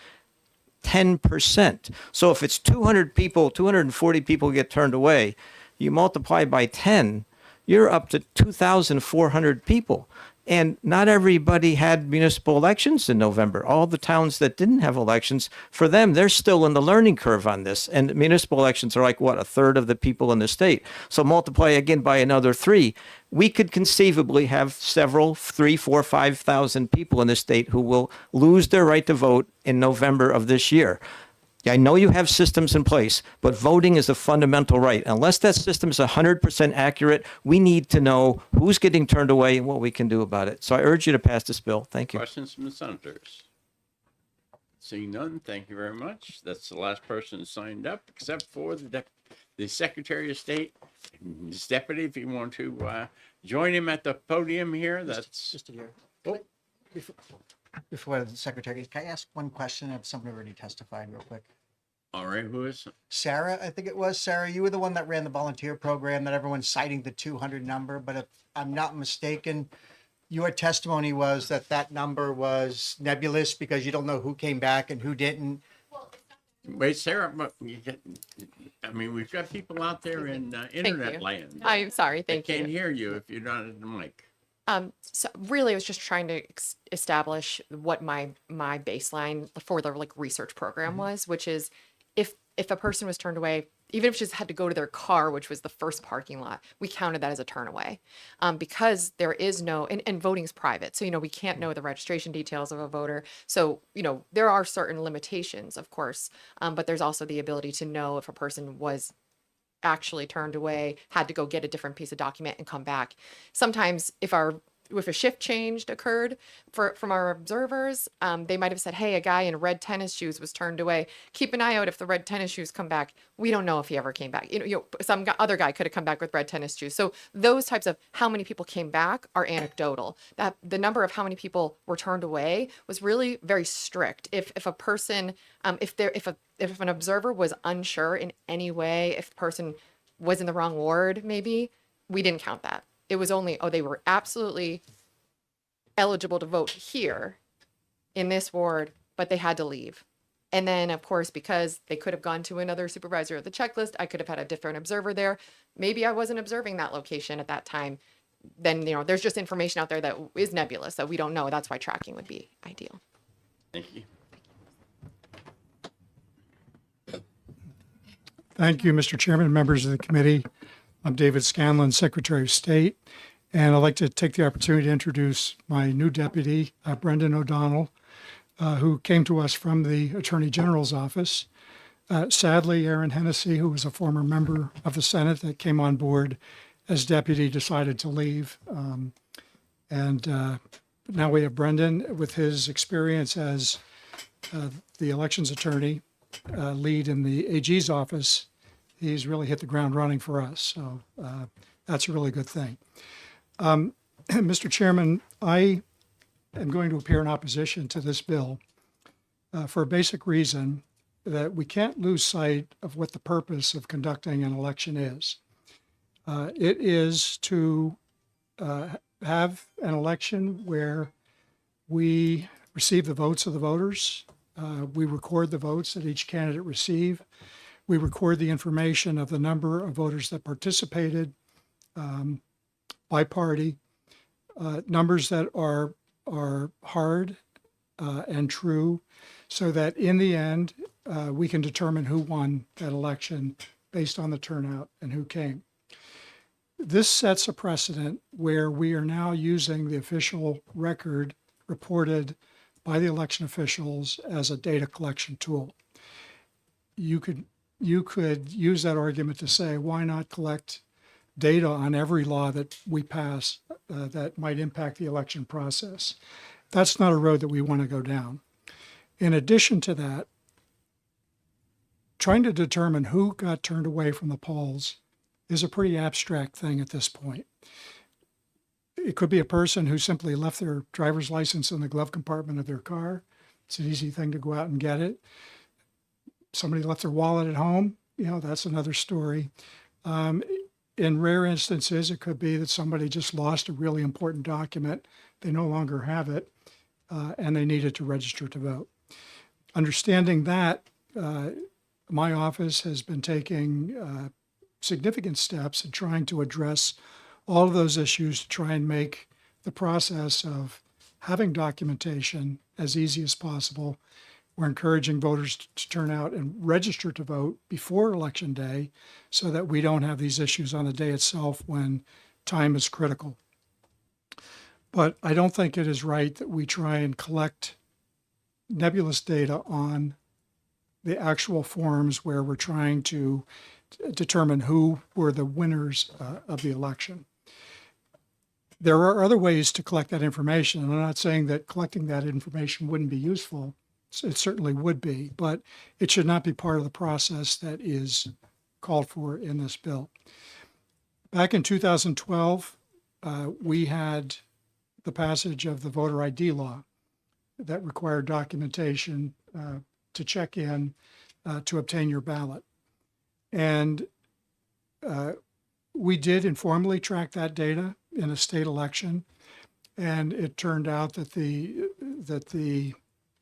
E: 10%. So if it's 200 people, 240 people get turned away, you multiply by 10, you're up to 2,400 people. And not everybody had municipal elections in November. All the towns that didn't have elections, for them, they're still in the learning curve on this. And municipal elections are like, what, a third of the people in the state. So multiply again by another 3. We could conceivably have several, 3, 4, 5,000 people in the state who will lose their right to vote in November of this year. I know you have systems in place, but voting is a fundamental right. Unless that system is 100% accurate, we need to know who's getting turned away and what we can do about it. So I urge you to pass this bill. Thank you.
A: Questions from the senators? Seeing none, thank you very much. That's the last person signed up, except for the Secretary of State, his deputy, if you want to join him at the podium here. That's
C: Just a year.
A: Oh.
C: Before the secretary, can I ask one question? I have somebody already testified real quick.
A: all right. Who is?
C: Sarah, I think it was. Sarah, you were the one that ran the volunteer program that everyone's citing the 200 number, but if I'm not mistaken, your testimony was that that number was nebulous because you don't know who came back and who didn't.
A: Wait, Sarah, but I mean, we've got people out there in internet
I: you.
A: land.
I: I'm sorry.
A: They
I: Thank
A: can't
I: you.
A: hear you if you're not at the mic.
I: So really, I was just trying to establish what my baseline for the like research program was, which is if a person was turned away, even if she just had to go to their car, which was the first parking lot, we counted that as a turn away, because there is no and voting's private, so we can't know the registration details of a voter. So there are certain limitations, of course, but there's also the ability to know if a person was actually turned away, had to go get a different piece of document and come back. Sometimes if a shift change occurred from our observers, they might have said, hey, a guy in red tennis shoes was turned away. Keep an eye out if the red tennis shoes come back. We don't know if he ever came back. Some other guy could have come back with red tennis shoes. So those types of how many people came back are anecdotal. That the number of how many people were turned away was really very strict. If a person, if an observer was unsure in any way, if a person was in the wrong ward, maybe we didn't count that. It was only, they were absolutely eligible to vote here in this ward, but they had to leave. And then, of course, because they could have gone to another supervisor of the checklist, I could have had a different observer there. Maybe I wasn't observing that location at that time. Then, there's just information out there that is nebulous that we don't know. That's why tracking would be ideal.
A: Thank you.
L: Thank you, Mr. Chairman, members of the committee. I'm David Scanlon, Secretary of State, and I'd like to take the opportunity to introduce my new deputy, Brendan O'Donnell, who came to us from the Attorney General's office. Sadly, Aaron Hennessy, who was a former member of the Senate that came on board as deputy, decided to leave. Now we have Brendan with his experience as the elections attorney, lead in the AG's office. He's really hit the ground running for us. So that's a really good thing. Mr. Chairman, I am going to appear in opposition to this bill for a basic reason that we can't lose sight of what the purpose of conducting an election is. It is to have an election where we receive the votes of the voters. We record the votes that each candidate received. We record the information of the number of voters that participated by party, numbers that are hard and true, so that in the end, we can determine who won that election based on the turnout and who came. This sets a precedent where we are now using the official record reported by the election officials as a data collection tool. You could use that argument to say, why not collect data on every law that we pass that might impact the election process? That's not a road that we want to go down. In addition to that, trying to determine who got turned away from the polls is a pretty abstract thing at this point. It could be a person who simply left their driver's license in the glove compartment of their car. It's an easy thing to go out and get it. Somebody left their wallet at home. That's another story. In rare instances, it could be that somebody just lost a really important document. They no longer have it, and they needed to register to vote. Understanding that, my office has been taking significant steps in trying to address all of those issues to try and make the process of having documentation as easy as possible. We're encouraging voters to turn out and register to vote before Election Day so that we don't have these issues on the day itself when time is critical. But I don't think it is right that we try and collect nebulous data on the actual forms where we're trying to determine who were the winners of the election. There are other ways to collect that information, and I'm not saying that collecting that information wouldn't be useful. It certainly would be, but it should not be part of the process that is called for in this bill. Back in 2012, we had the passage of the voter ID law that required documentation to check in to obtain your ballot. And we did informally track that data in a state election, and it turned out that the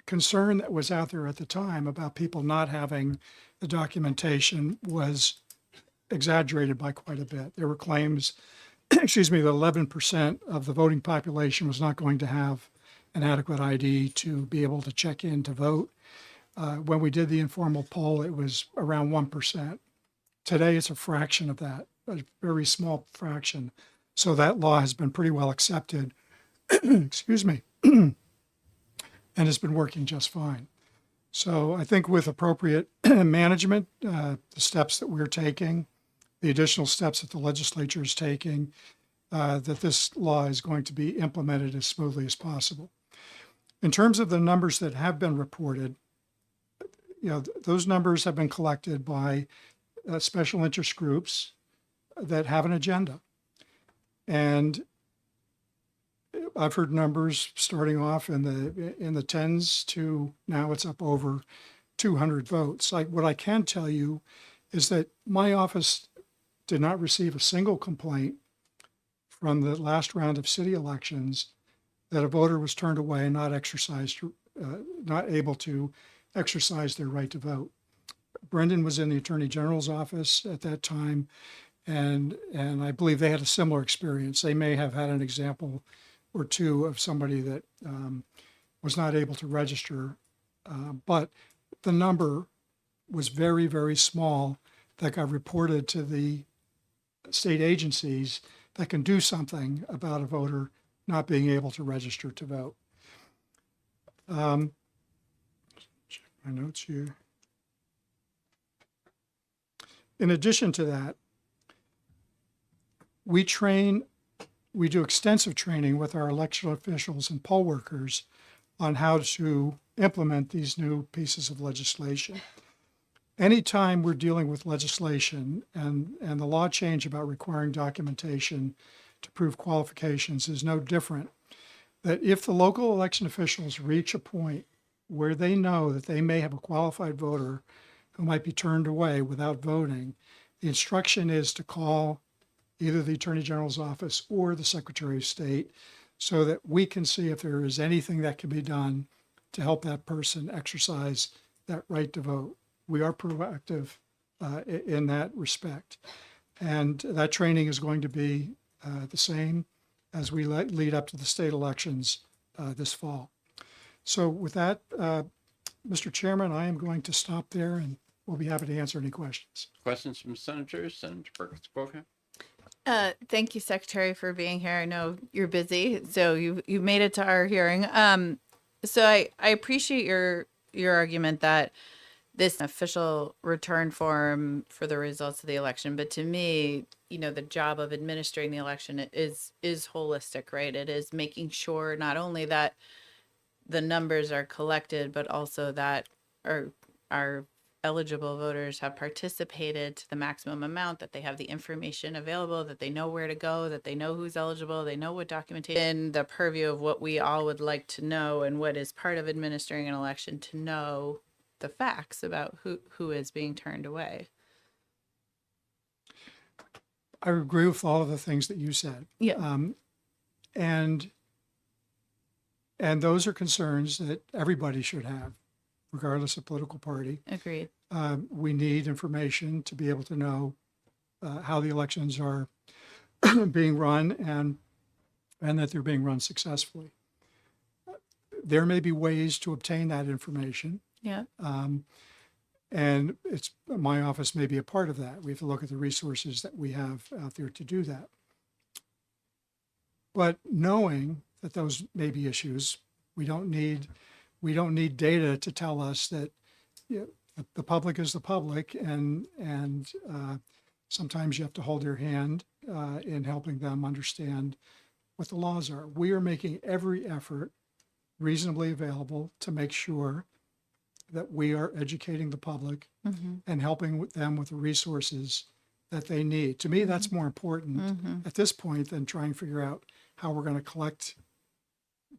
L: concern that was out there at the time about people not having the documentation was exaggerated by quite a bit. There were claims, that 11% of the voting population was not going to have an adequate ID to be able to check in to vote. When we did the informal poll, it was around 1%. Today, it's a fraction of that, a very small fraction. So that law has been pretty well accepted, and has been working just fine. So I think with appropriate management, the steps that we're taking, the additional steps that the legislature is taking, that this law is going to be implemented as smoothly as possible. In terms of the numbers that have been reported, those numbers have been collected by special interest groups that have an agenda. And I've heard numbers starting off in the tens to now it's up over 200 votes. What I can tell you is that my office did not receive a single complaint from the last round of city elections that a voter was turned away and not able to exercise their right to vote. Brendan was in the Attorney General's office at that time, and I believe they had a similar experience. They may have had an example or two of somebody that was not able to register, but the number was very, very small that got reported to the state agencies that can do something about a voter not being able to register to vote. Check my notes here. In addition to that, we do extensive training with our election officials and poll workers on how to implement these new pieces of legislation. Anytime we're dealing with legislation and the law change about requiring documentation to prove qualifications is no different. That if the local election officials reach a point where they know that they may have a qualified voter who might be turned away without voting, the instruction is to call either the Attorney General's office or the Secretary of State so that we can see if there is anything that can be done to help that person exercise that right to vote. We are proactive in that respect. And that training is going to be the same as we lead up to the state elections this fall. So with that, Mr. Chairman, I am going to stop there and we'll be happy to answer any questions.
A: Questions from senators? Senator Perkins Coker?
B: Thank you, Secretary, for being here. I know you're busy, so you made it to our hearing. So I appreciate your argument that this official return form for the results of the election, but to me, the job of administering the election is holistic, right? It is making sure not only that the numbers are collected, but also that our eligible voters have participated to the maximum amount, that they have the information available, that they know where to go, that they know who's eligible, they know what documentation, in the purview of what we all would like to know and what is part of administering an election, to know the facts about who is being turned away.
L: I agree with all of the things that you said.
B: Yeah.
L: And those are concerns that everybody should have, regardless of political party.
B: Agreed.
L: We need information to be able to know how the elections are being run and that they're being run successfully. There may be ways to obtain that information.
B: Yeah.
L: And my office may be a part of that. We have to look at the resources that we have out there to do that. But knowing that those may be issues, we don't need data to tell us that the public is the public, and sometimes you have to hold their hand in helping them understand what the laws are. We are making every effort reasonably available to make sure that we are educating the public and helping them with the resources that they need. To me, that's more important at this point than trying to figure out how we're going to collect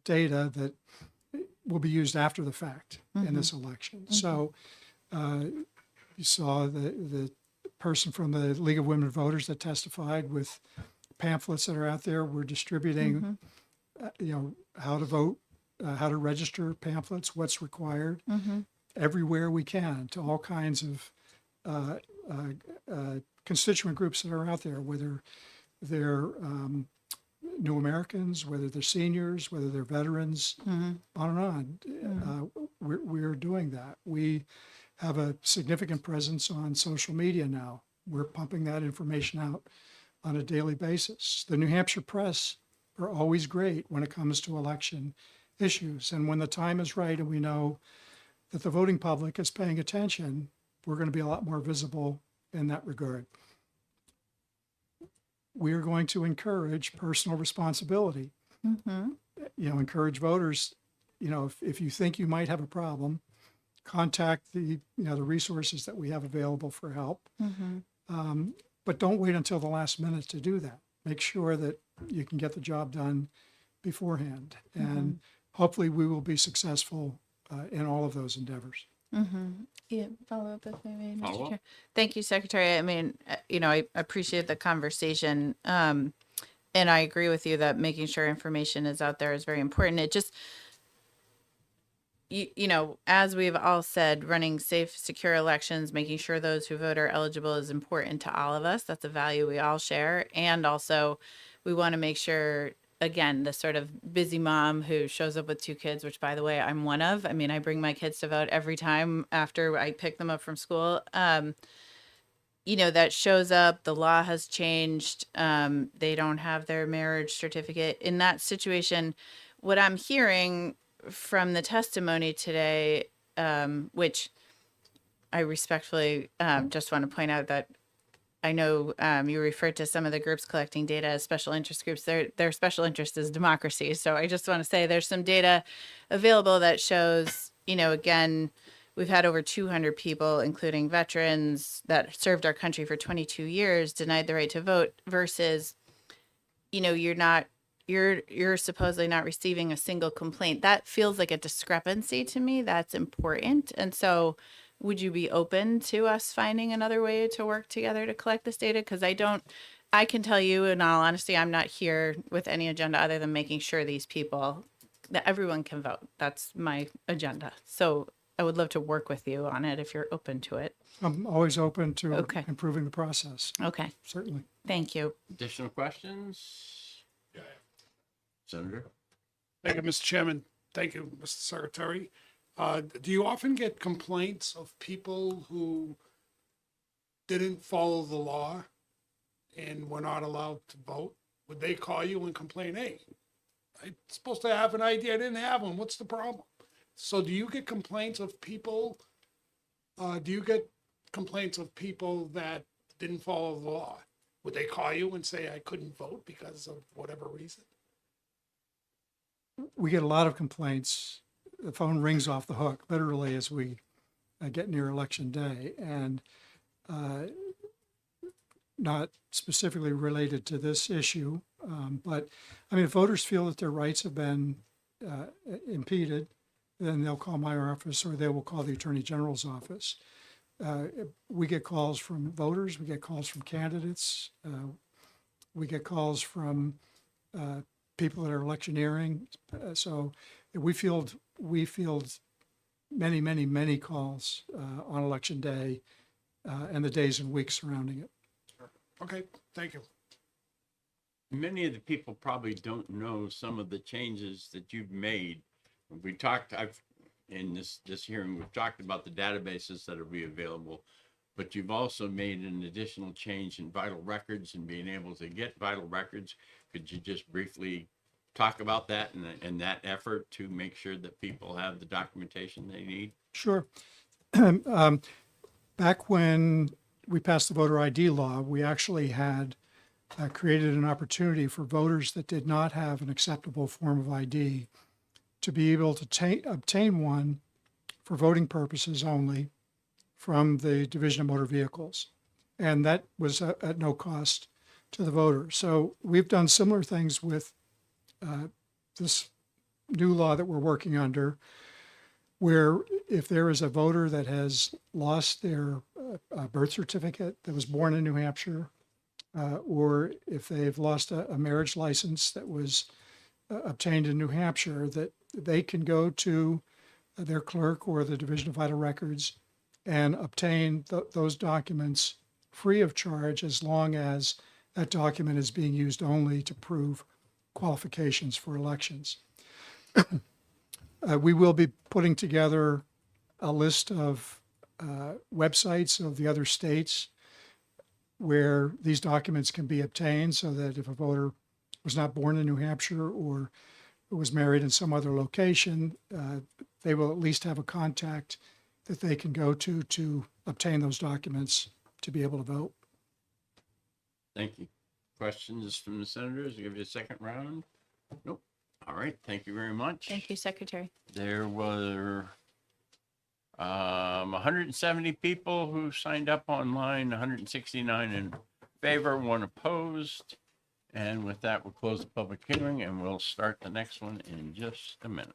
L: data that will be used after the fact in this election. So you saw the person from the League of Women Voters that testified with pamphlets that are out there. We're distributing, how to vote, how to register pamphlets, what's required. Everywhere we can, to all kinds of constituent groups that are out there, whether they're new Americans, whether they're seniors, whether they're veterans, on and on. We're doing that. We have a significant presence on social media now. We're pumping that information out on a daily basis. The New Hampshire press are always great when it comes to election issues. And when the time is right and we know that the voting public is paying attention, we're going to be a lot more visible in that regard. We are going to encourage personal responsibility. Encourage voters, if you think you might have a problem, contact the resources that we have available for help. But don't wait until the last minute to do that. Make sure that you can get the job done beforehand. And hopefully we will be successful in all of those endeavors.
B: Yeah, follow up if I may, Mr.
A: Follow up?
B: Chair. Thank you, Secretary. I mean, I appreciate the conversation. And I agree with you that making sure information is out there is very important. It just, as we've all said, running safe, secure elections, making sure those who vote are eligible is important to all of us. That's a value we all share. And also, we want to make sure, again, the sort of busy mom who shows up with 2 kids, which, by the way, I'm one of. I mean, I bring my kids to vote every time after I pick them up from school. That shows up, the law has changed. They don't have their marriage certificate. In that situation, what I'm hearing from the testimony today, which I respectfully just want to point out that I know you referred to some of the groups collecting data as special interest groups. Their special interest is democracy. So I just want to say there's some data available that shows, again, we've had over 200 people, including veterans that served our country for 22 years, denied the right to vote versus, you know, you're supposedly not receiving a single complaint. That feels like a discrepancy to me. That's important. And so would you be open to us finding another way to work together to collect this data? Because I can tell you in all honesty, I'm not here with any agenda other than making sure that everyone can vote. That's my agenda. So I would love to work with you on it if you're open to it.
L: I'm always open to
B: Okay.
L: improving the process,
B: Okay.
L: certainly.
B: Thank you.
A: Additional questions? Senator?
M: Thank you, Mr. Chairman. Thank you, Mr. Secretary. Do you often get complaints of people who didn't follow the law and were not allowed to vote? Would they call you and complain, hey, I'm supposed to have an ID, I didn't have one, what's the problem? So do you get complaints of people, that didn't follow the law? Would they call you and say, I couldn't vote because of whatever reason?
L: We get a lot of complaints. The phone rings off the hook, literally, as we get near election day, and not specifically related to this issue. But I mean, if voters feel that their rights have been impeded, then they'll call my office or they will call the Attorney General's office. We get calls from voters, we get calls from candidates, we get calls from people that are electioneering. So we field many, many, many calls on election day and the days and weeks surrounding it.
M: Okay, thank you.
A: Many of the people probably don't know some of the changes that you've made. In this hearing, we've talked about the databases that will be available, but you've also made an additional change in vital records and being able to get vital records. Could you just briefly talk about that and that effort to make sure that people have the documentation they need?
L: Sure. Back when we passed the voter ID law, we actually had created an opportunity for voters that did not have an acceptable form of ID to be able to obtain one for voting purposes only from the Division of Motor Vehicles. And that was at no cost to the voter. So we've done similar things with this new law that we're working under, where if there is a voter that has lost their birth certificate that was born in New Hampshire, or if they've lost a marriage license that was obtained in New Hampshire, that they can go to their clerk or the Division of Vital Records and obtain those documents free of charge, as long as that document is being used only to prove qualifications for elections. We will be putting together a list of websites of the other states where these documents can be obtained, so that if a voter was not born in New Hampshire or was married in some other location, they will at least have a contact that they can go to obtain those documents to be able to vote.
A: Thank you. Questions from the senators? I'll give you a second round. Nope. All right. Thank you very much.
B: Thank you, Secretary.
A: There were 170 people who signed up online, 169 in favor, 1 opposed. And with that, we'll close the public hearing and we'll start the next one in just a minute.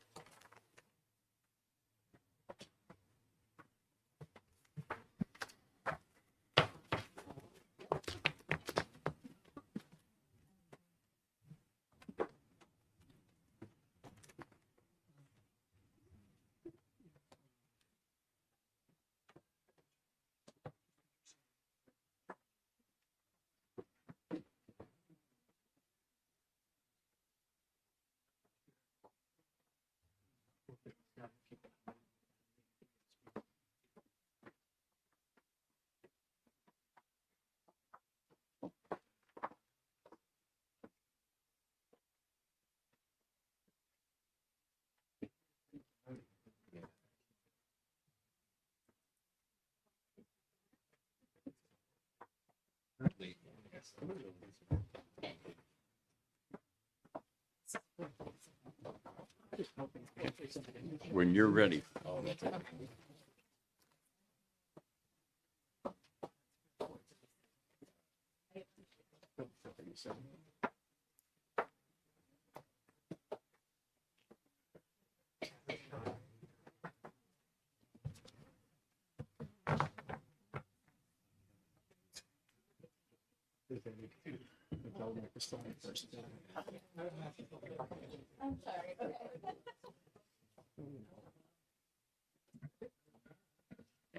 A: When you're ready.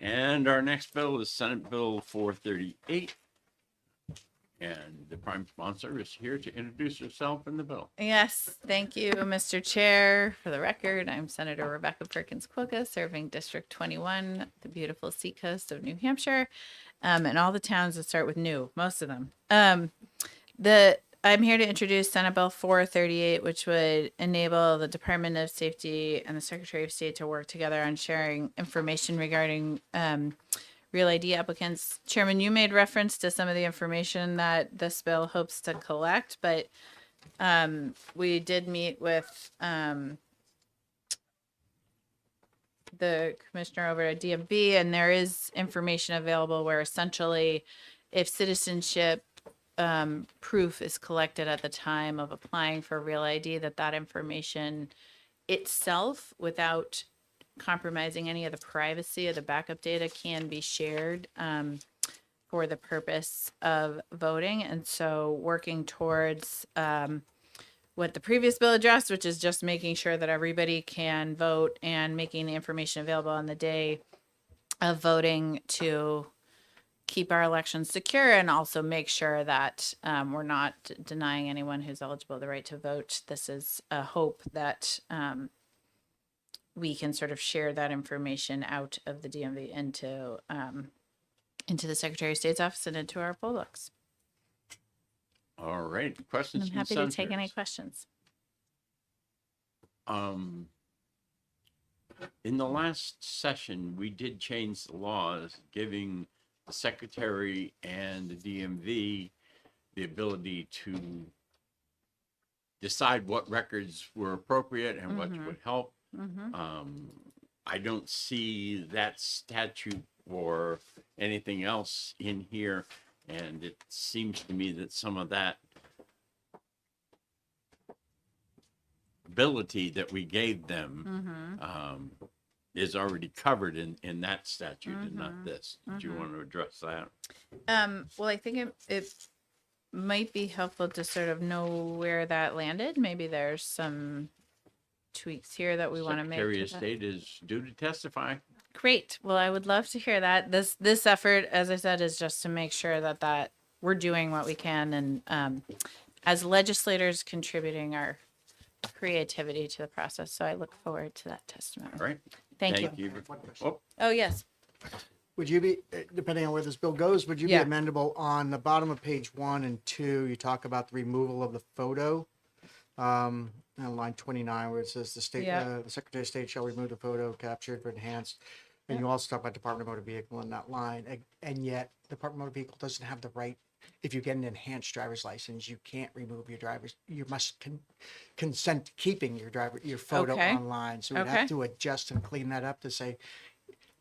A: And our next bill is Senate Bill 438. And the prime sponsor is here to introduce herself in the bill.
B: Yes, thank you, Mr. Chair. For the record, I'm Senator Rebecca Perkins Quokka, serving District 21, the beautiful seacoast of New Hampshire, and all the towns that start with new, most of them. I'm here to introduce Senate Bill 438, which would enable the Department of Safety and the Secretary of State to work together on sharing information regarding Real ID applicants. Chairman, you made reference to some of the information that this bill hopes to collect, but we did meet with the commissioner over at DMV, and there is information available where essentially if citizenship proof is collected at the time of applying for Real ID, that information itself, without compromising any of the privacy of the backup data, can be shared for the purpose of voting. And so working towards what the previous bill addressed, which is just making sure that everybody can vote and making the information available on the day of voting to keep our elections secure, and also make sure that we're not denying anyone who's eligible the right to vote. This is a hope that we can sort of share that information out of the DMV into the Secretary of State's office and into our poll books.
A: All right,
B: And
A: questions?
B: I'm happy to take any questions.
A: In the last session, we did change the laws, giving the Secretary and the DMV the ability to decide what records were appropriate and what would help. I don't see that statute or anything else in here, and it seems to me that some of that ability that we gave them is already covered in that statute and not this. Do you want to address that?
B: Well, I think it might be helpful to sort of know where that landed. Maybe there's some tweaks here that we want to make.
A: Secretary of State is due to testify.
B: Great. Well, I would love to hear that. This effort, as I said, is just to make sure that we're doing what we can, and as legislators contributing our creativity to the process. So I look forward to that testimony.
A: All right.
B: Thank you. Oh, yes.
C: Would you be, depending on where this bill goes, would you
B: Yeah.
C: be amendable on the bottom of page 1 and 2? You talk about the removal of the photo. On line 29, where it says the Secretary of State shall remove the photo captured for enhanced. And you also talk about Department of Motor Vehicle in that line. And yet Department of Motor Vehicle doesn't have the right. If you get an enhanced driver's license, you can't remove your driver's. You must consent to keeping your photo online. So we'd have to adjust and clean that up to say,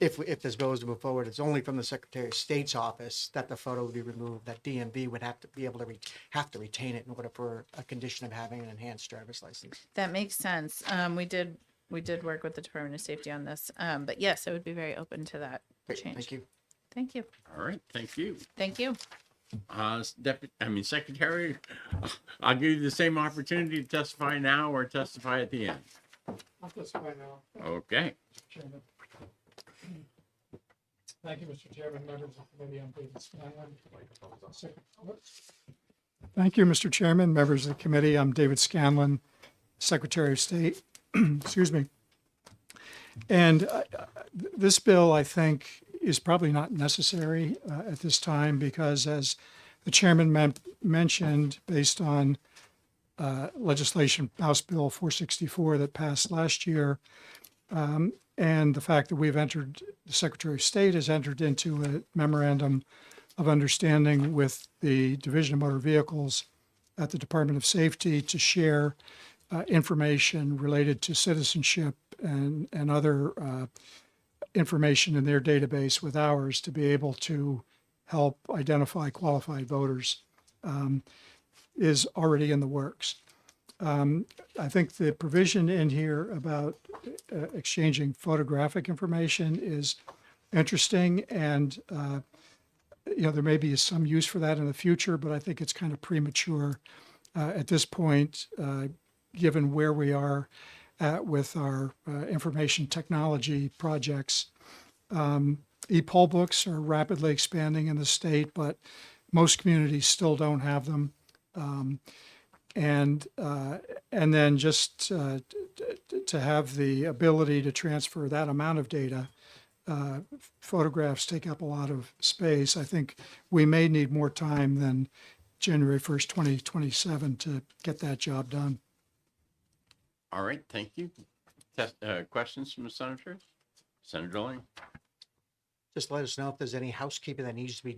C: if this bill is to move forward, it's only from the Secretary of State's office that the photo would be removed. That DMV would have to be able to have to retain it in order for a condition of having an enhanced driver's license.
B: That makes sense. We did work with the Department of Safety on this. But yes, I would be very open to that
C: Great,
B: change.
C: thank you.
B: Thank you.
A: All right. Thank you.
B: Thank you.
A: Secretary, I'll give you the same opportunity to testify now or testify at the end.
L: I'll testify now,
A: Okay.
L: Chairman. Thank you, Mr. Chairman, members of the committee. I'm David Scanlon. Thank you, Mr. Chairman, members of the committee. I'm David Scanlon, Secretary of State. Excuse me. And this bill, I think, is probably not necessary at this time because, as the chairman mentioned, based on legislation, House Bill 464 that passed last year, and the fact that the Secretary of State has entered into a memorandum of understanding with the Division of Motor Vehicles at the Department of Safety to share information related to citizenship and other information in their database with ours to be able to help identify qualified voters is already in the works. I think the provision in here about exchanging photographic information is interesting, and there may be some use for that in the future, but I think it's kind of premature at this point, given where we are at with our information technology projects. E-poll books are rapidly expanding in the state, but most communities still don't have them. And then just to have the ability to transfer that amount of data, photographs take up a lot of space. I think we may need more time than January 1st, 2027 to get that job done.
A: All right, thank you. Questions from the senators? Senator Dilling?
C: Just let us know if there's any housekeeping that needs to be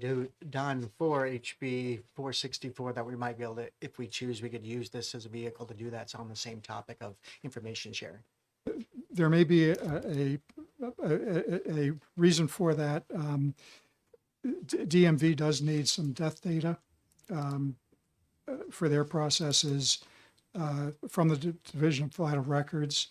C: done for HB 464 that we might be able to, if we choose, we could use this as a vehicle to do that. It's on the same topic of information sharing.
L: There may be a reason for that. DMV does need some death data for their processes from the Division of Vital Records.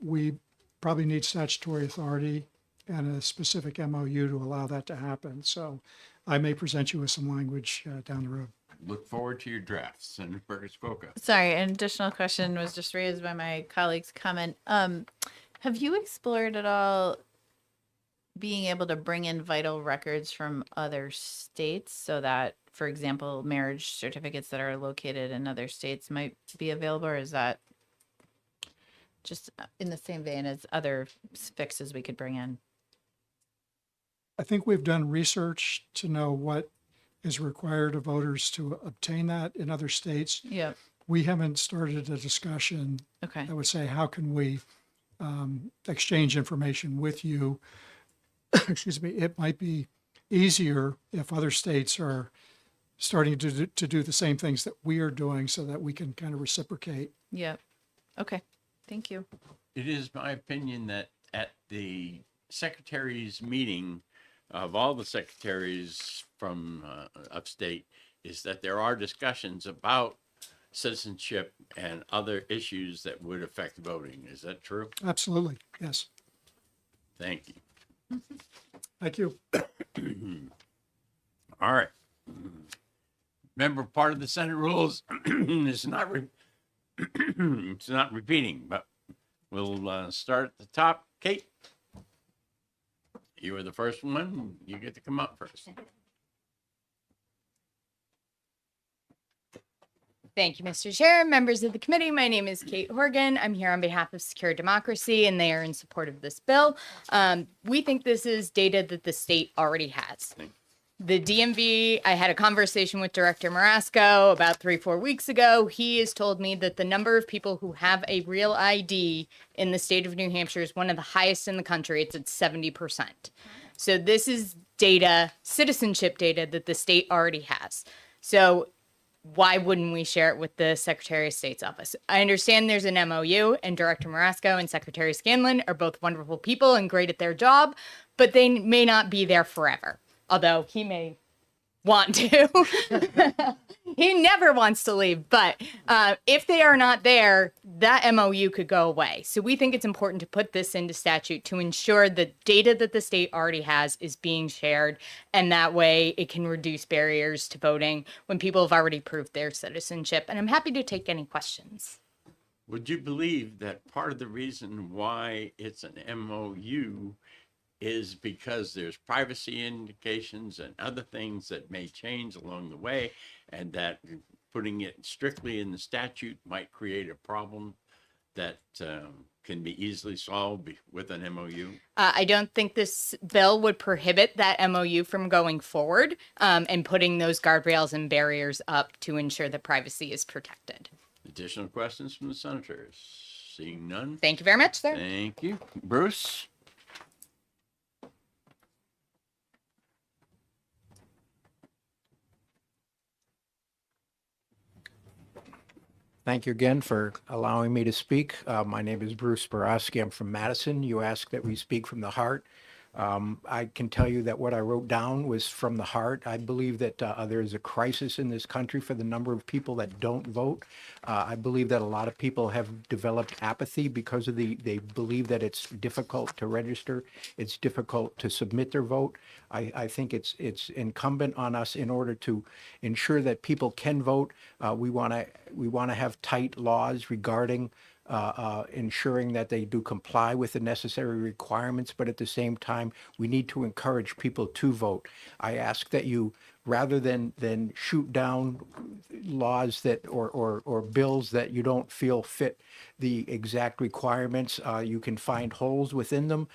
L: We probably need statutory authority and a specific MOU to allow that to happen. So I may present you with some language down the road.
A: Look forward to your draft. Senator Burgess-Boca.
B: Sorry, an additional question was just raised by my colleague's comment. Have you explored at all being able to bring in vital records from other states so that, for example, marriage certificates that are located in other states might be available, or is that just in the same vein as other fixes we could bring in?
L: I think we've done research to know what is required of voters to obtain that in other states.
B: Yeah.
L: We haven't started a discussion.
B: Okay.
L: I would say, how can we exchange information with you? Excuse me. It might be easier if other states are starting to do the same things that we are doing, so that we can kind of reciprocate.
B: Yeah. Okay. Thank you.
A: It is my opinion that at the secretary's meeting of all the secretaries from upstate, is that there are discussions about citizenship and other issues that would affect voting. Is that true?
L: Absolutely. Yes.
A: Thank you.
L: Thank you.
A: All right. Remember, part of the Senate rules is not it's not repeating, but we'll start at the top. Kate, you were the first one. You get to come up first.
J: Thank you, Mr. Chair, members of the committee. My name is Kate Horgan. I'm here on behalf of Secure Democracy, and they are in support of this bill. We think this is data that the state already has. The DMV, I had a conversation with Director Marasco about 3-4 weeks ago. He has told me that the number of people who have a real ID in the state of New Hampshire is one of the highest in the country. It's at 70%. So this is data, citizenship data that the state already has. So why wouldn't we share it with the Secretary of State's office? I understand there's an MOU, and Director Marasco and Secretary Scanlon are both wonderful people and great at their job, but they may not be there forever. Although he may want to. He never wants to leave. But if they are not there, that MOU could go away. So we think it's important to put this into statute to ensure the data that the state already has is being shared. And that way it can reduce barriers to voting when people have already proved their citizenship. And I'm happy to take any questions.
A: Would you believe that part of the reason why it's an MOU is because there's privacy indications and other things that may change along the way, and that putting it strictly in the statute might create a problem that can be easily solved with an MOU?
J: I don't think this bill would prohibit that MOU from going forward and putting those guardrails and barriers up to ensure that privacy is protected.
A: Additional questions from the senators? Seeing none.
J: Thank you very much, sir.
A: Thank you. Bruce?
E: Thank you again for allowing me to speak. My name is Bruce Borowski. I'm from Madison. You asked that we speak from the heart. I can tell you that what I wrote down was from the heart. I believe that there is a crisis in this country for the number of people that don't vote. I believe that a lot of people have developed apathy because of they believe that it's difficult to register, it's difficult to submit their vote. I think it's incumbent on us in order to ensure that people can vote. We want to have tight laws regarding ensuring that they do comply with the necessary requirements, but at the same time, we need to encourage people to vote. I ask that you, rather than shoot down laws that or bills that you don't feel fit the exact requirements, you can find holes within them.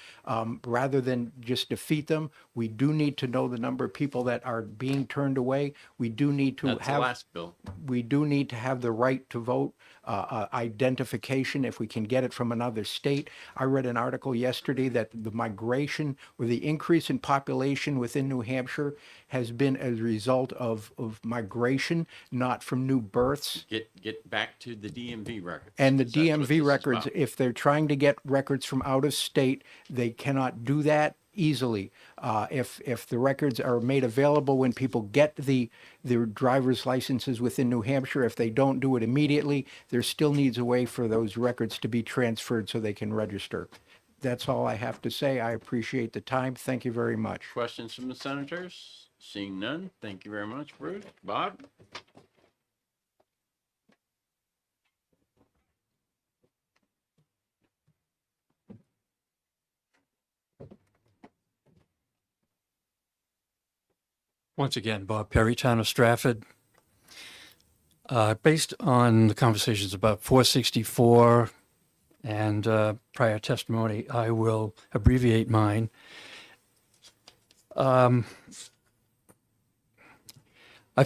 E: Rather than just defeat them, we do need to know the number of people that are being turned away. We do need to
A: That's the last bill.
E: we do need to have the right to vote identification if we can get it from another state. I read an article yesterday that the migration or the increase in population within New Hampshire has been as a result of migration, not from new births.
A: Get back to the DMV records.
E: And the
A: 'cause that's what this
E: DMV
A: is
E: records,
A: about.
E: if they're trying to get records from out of state, they cannot do that easily. If the records are made available when people get their driver's licenses within New Hampshire, if they don't do it immediately, there still needs a way for those records to be transferred so they can register. That's all I have to say. I appreciate the time. Thank you very much.
A: Questions from the senators? Seeing none, thank you very much, Bruce. Bob?
F: Once again, Bob Perry, Town of Stratford. Based on the conversations about 464 and prior testimony, I will abbreviate mine. I've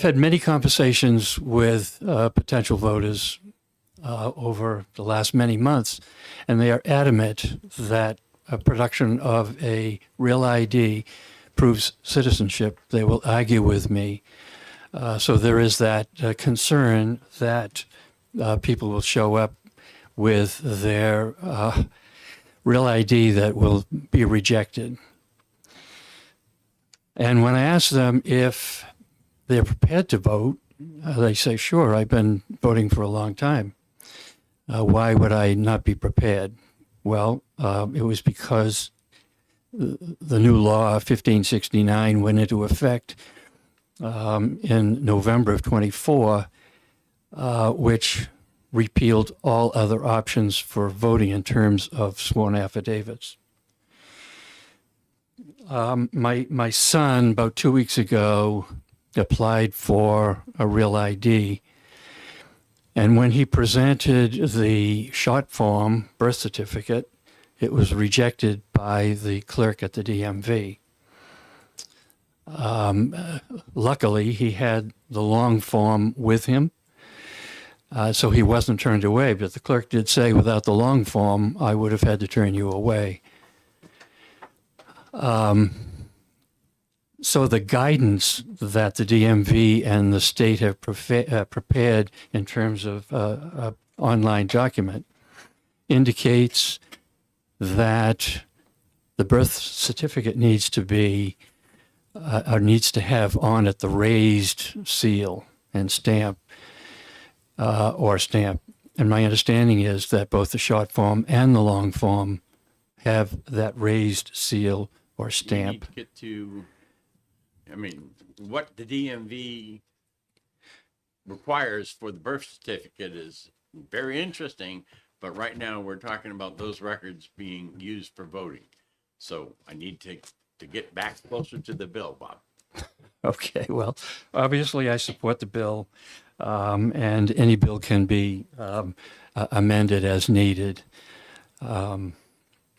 F: had many conversations with potential voters over the last many months, and they are adamant that a production of a real ID proves citizenship. They will argue with me. So there is that concern that people will show up with their real ID that will be rejected. And when I ask them if they're prepared to vote, they say, sure, I've been voting for a long time. Why would I not be prepared? Well, it was because the new law 1569 went into effect in November of 24, which repealed all other options for voting in terms of sworn affidavits. My son, about 2 weeks ago, applied for a real ID. And when he presented the short form birth certificate, it was rejected by the clerk at the DMV. Luckily, he had the long form with him, so he wasn't turned away. But the clerk did say, without the long form, I would have had to turn you away. So the guidance that the DMV and the state have prepared in terms of an online document indicates that the birth certificate needs to be or needs to have on it the raised seal and stamp or stamp. And my understanding is that both the short form and the long form have that raised seal or
A: You need
F: stamp.
A: to get to, I mean, what the DMV requires for the birth certificate is very interesting, but right now we're talking about those records being used for voting. So I need to get back closer to the bill, Bob.
F: Okay, well, obviously I support the bill, and any bill can be amended as needed. So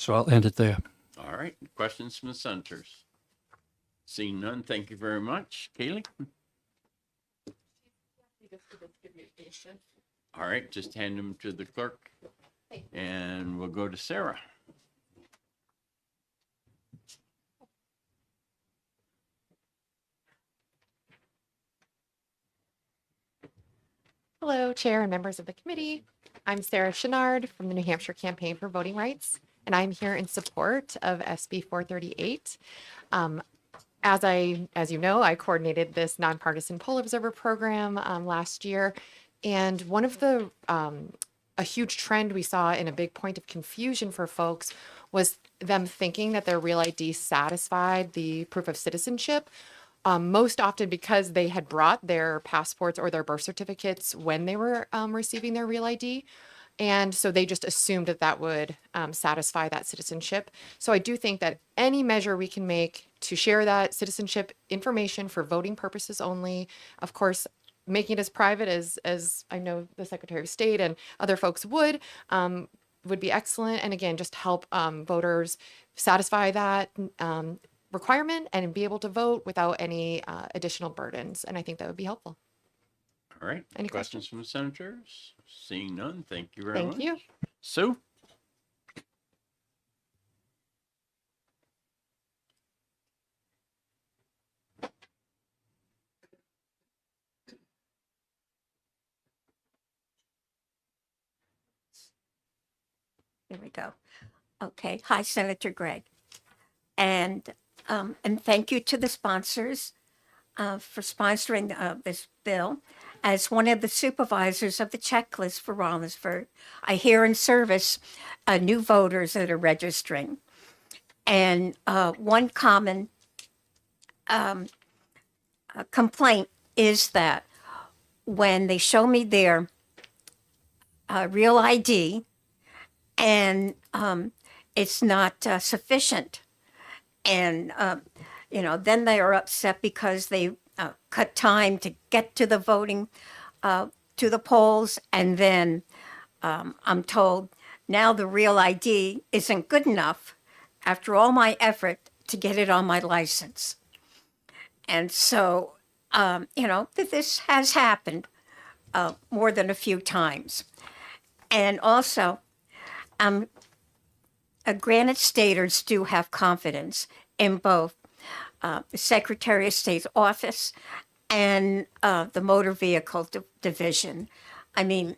F: I'll end it there.
A: All right, questions from the senators? Seeing none, thank you very much. Kaylee? All right, just hand them to the clerk, and we'll go to Sarah.
I: Hello, Chair and members of the committee. I'm Sarah Chenard from the New Hampshire Campaign for Voting Rights, and I'm here in support of SB 438. As you know, I coordinated this nonpartisan poll observer program last year, and one of the a huge trend we saw and a big point of confusion for folks was them thinking that their real ID satisfied the proof of citizenship. Most often because they had brought their passports or their birth certificates when they were receiving their real ID. And so they just assumed that that would satisfy that citizenship. So I do think that any measure we can make to share that citizenship information for voting purposes only, of course, making it as private as I know the Secretary of State and other folks would be excellent. And again, just help voters satisfy that requirement and be able to vote without any additional burdens. And I think that would be helpful.
A: All right.
I: Any
A: questions from the senators? Seeing none, thank you very much.
I: Thank you.
A: Sue?
K: There we go. Okay. Hi, Senator Gregg. And thank you to the sponsors for sponsoring this bill. As one of the supervisors of the checklist for Rollinsford, I hear in service new voters that are registering. And one common complaint is that when they show me their real ID and it's not sufficient, and then they are upset because they cut time to get to the voting, to the polls, and then I'm told now the real ID isn't good enough after all my effort to get it on my license. And so, this has happened more than a few times. And also, Granite Staters do have confidence in both the Secretary of State's office and the Motor Vehicle Division. I mean,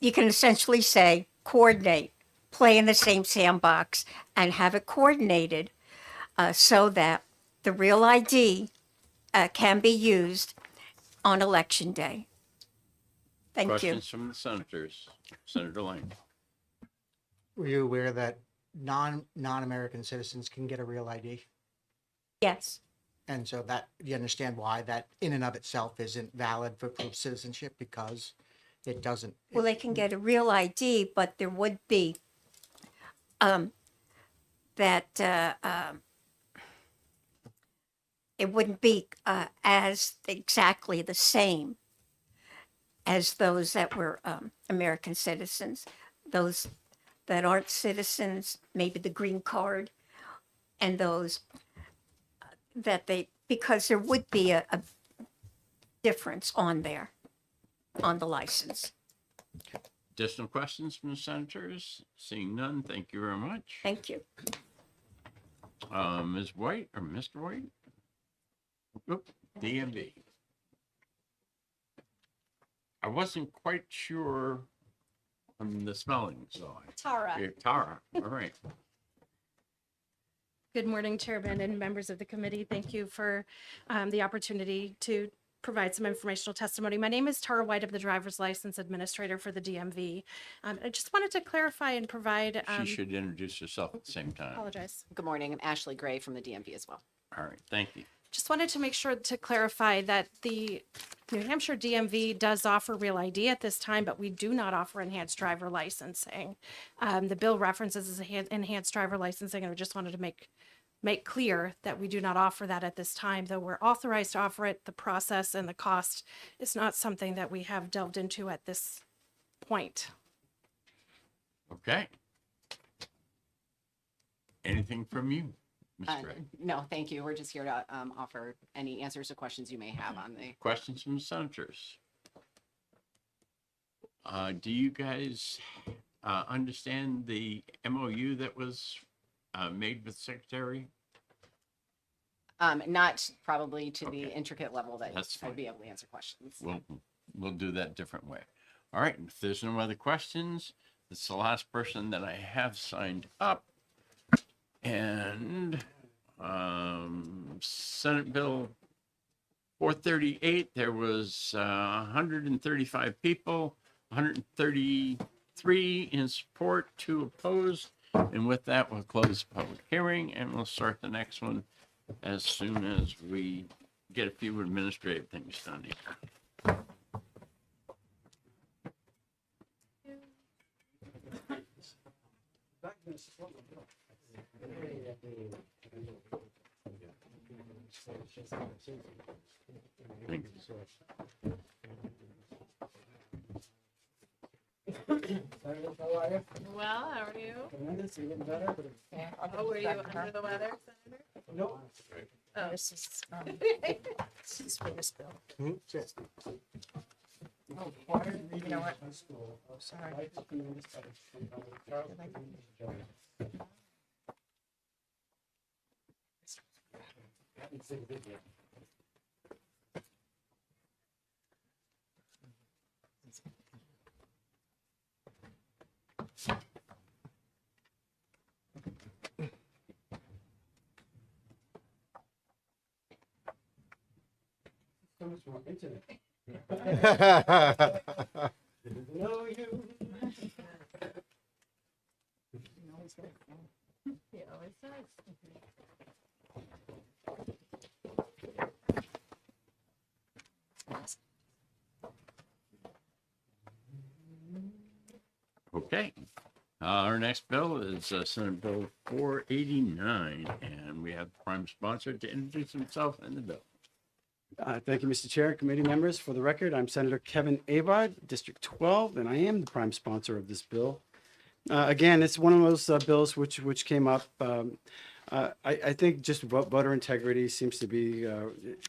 K: you can essentially say coordinate, play in the same sandbox, and have it coordinated so that the real ID can be used on Election Day. Thank you.
A: Questions from the senators? Senator Lane.
C: Were you aware that non-American citizens can get a real ID?
K: Yes.
C: And so that, you understand why that in and of itself isn't valid for proof of citizenship, because it doesn't.
K: Well, they can get a real ID, but there would be it wouldn't be as exactly the same as those that were American citizens. Those that aren't citizens, maybe the green card, and those because there would be a difference on there, on the license.
A: Additional questions from the senators? Seeing none, thank you very much.
K: Thank you.
A: Ms. White or Mr. White? Oop, DMV. I wasn't quite sure on the spelling, so.
J: Tara.
A: Tara, all right.
J: Good morning, Chairman and members of the committee. Thank you for the opportunity to provide some informational testimony. My name is Tara White. I'm the driver's license administrator for the DMV. I just wanted to clarify and provide.
A: She should introduce herself at the same time.
J: Apologize.
N: Good morning. I'm Ashley Gray from the DMV as well.
A: All right, thank you.
J: Just wanted to make sure to clarify that the New Hampshire DMV does offer Real ID at this time, but we do not offer enhanced driver licensing. The bill references enhanced driver licensing, and I just wanted to make clear that we do not offer that at this time, though we're authorized to offer it. The process and the cost is not something that we have delved into at this point.
A: Okay. Anything from you, Ms. Gray?
N: No, thank you. We're just here to offer any answers to questions you may have on the.
A: Questions from the senators? Do you guys understand the MOU that was made with the secretary?
N: Not probably to the intricate level that
A: That's
N: I'd
A: fine.
N: be able to answer questions.
A: We'll do that a different way. All right, if there's no other questions, it's the last person that I have signed up. And Senate Bill 438, there was 135 people, 133 in support, 2 opposed. And with that, we'll close the public hearing and we'll start the next one as soon as we get a few administrative things done here. Thank you.
B: Well, how are you? Oh, were you under the weather, Senator? Oh.
J: This is for this bill. You know what? Sorry.
B: He always does.
A: Okay. Our next bill is Senate Bill 489, and we have the prime sponsor to introduce himself and the bill.
O: Thank you, Mr. Chair, committee members. For the record, I'm Senator Kevin Avard, District 12, and I am the prime sponsor of this bill. Again, it's one of those bills which came up. I think just voter integrity seems to be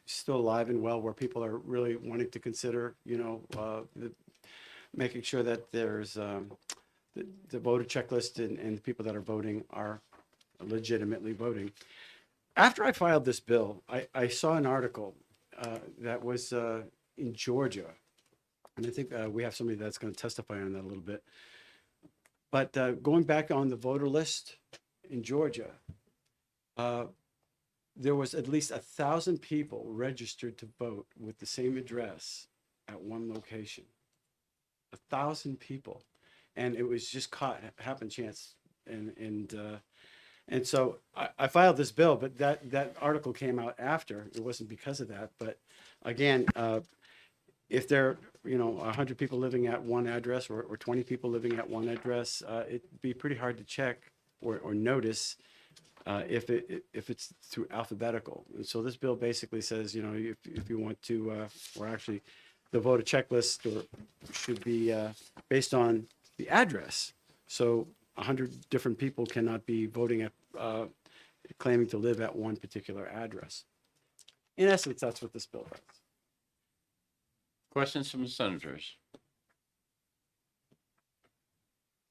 O: still alive and well, where people are really wanting to consider, making sure that there's the voter checklist and the people that are voting are legitimately voting. After I filed this bill, I saw an article that was in Georgia, and I think we have somebody that's going to testify on that a little bit. But going back on the voter list in Georgia, there was at least 1,000 people registered to vote with the same address at one location. 1,000 people, and it was just caught happen chance, and so I filed this bill, but that article came out after. It wasn't because of that, but again, if there are 100 people living at one address or 20 people living at one address, it'd be pretty hard to check or notice if it's through alphabetical. And so this bill basically says, if you want to, or actually, the voter checklist should be based on the address. So 100 different people cannot be voting at claiming to live at one particular address. In essence, that's what this bill does.
A: Questions from the senators?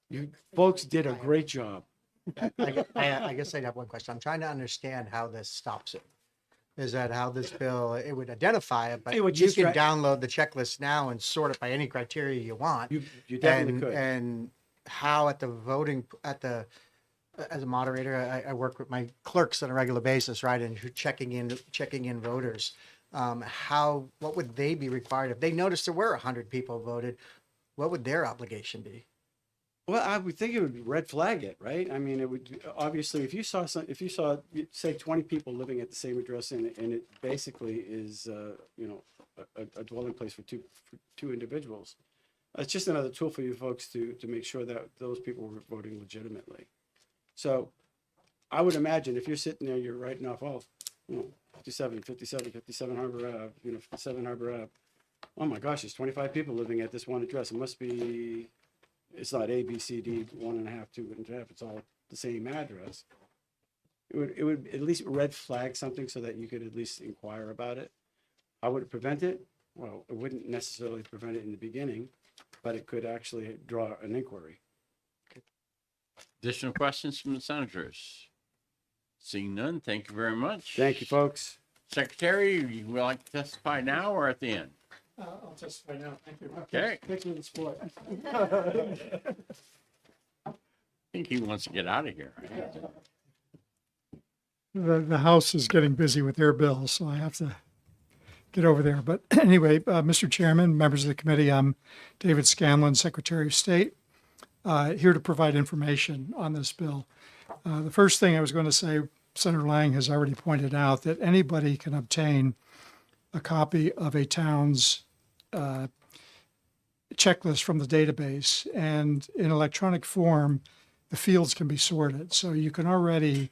O: You folks did a great job.
C: I guess I'd have one question. I'm trying to understand how this stops it. Is that how this bill, it would identify it, but
O: It would
C: you
O: just
C: can download the checklist now and sort it by any criteria you want.
O: You definitely could.
C: And how at the voting, as a moderator, I work with my clerks on a regular basis, right? And who checking in voters. What would they be required if they noticed there were 100 people voted? What would their obligation be?
O: Well, I would think it would red flag it, right? I mean, it would obviously if you saw say 20 people living at the same address and it basically is a dwelling place for two individuals. It's just another tool for you folks to make sure that those people were voting legitimately. So I would imagine if you're sitting there, you're writing off 57 Harbor Ave, 57 Harbor Ave. Oh my gosh, there's 25 people living at this one address. It must be, it's not A, B, C, D, 1.5, 2.5. It's all the same address. It would at least red flag something so that you could at least inquire about it. How would it prevent it? Well, it wouldn't necessarily prevent it in the beginning, but it could actually draw an inquiry.
A: Additional questions from the senators? Seeing none, thank you very much.
O: Thank you, folks.
A: Secretary, you would like to testify now or at the end?
L: I'll testify now. Thank you.
A: Okay.
L: Thanks for the support.
A: I think he wants to get out of here. Right?
L: the House is getting busy with their bills, so I have to get over there. But anyway, Mr. Chairman, members of the committee, I'm David Scanlon, Secretary of State, here to provide information on this bill. The first thing I was going to say, Senator Lang has already pointed out that anybody can obtain a copy of a town's checklist from the database, and in electronic form, the fields can be sorted. So you can already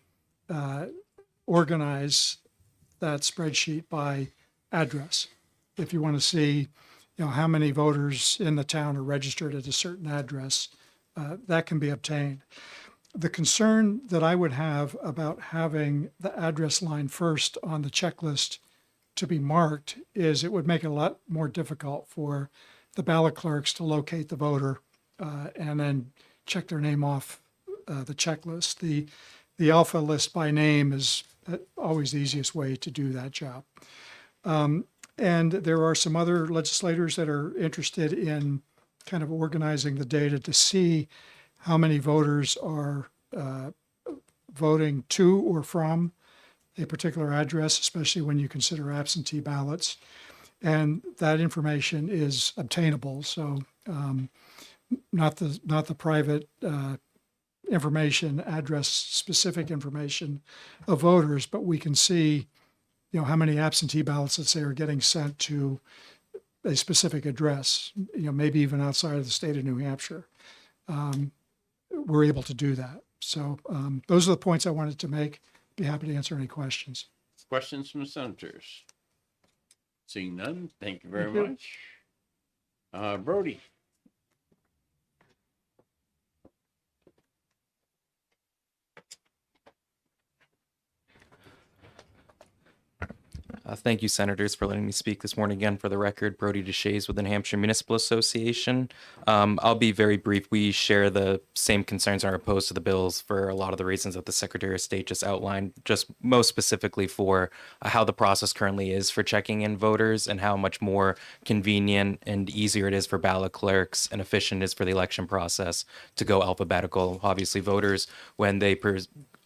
L: organize that spreadsheet by address. If you want to see, how many voters in the town are registered at a certain address, that can be obtained. The concern that I would have about having the address line first on the checklist to be marked is it would make it a lot more difficult for the ballot clerks to locate the voter and then check their name off the checklist. The alpha list by name is always the easiest way to do that job. And there are some other legislators that are interested in kind of organizing the data to see how many voters are voting to or from a particular address, especially when you consider absentee ballots. And that information is obtainable. So not the private information, address specific information of voters, but we can see, how many absentee ballots, let's say, are getting sent to a specific address, maybe even outside of the state of New Hampshire. We're able to do that. So those are the points I wanted to make. Be happy to answer any questions.
A: Questions from the senators? Seeing none, thank you very
L: Thank you.
A: much. Brody.
P: Thank you, Senators, for letting me speak this morning. Again, for the record, Brody DeShays with the New Hampshire Municipal Association. I'll be very brief. We share the same concerns and are opposed to the bills for a lot of the reasons that the Secretary of State just outlined, just most specifically for how the process currently is for checking in voters and how much more convenient and easier it is for ballot clerks and efficient it is for the election process to go alphabetical. Obviously, voters, when they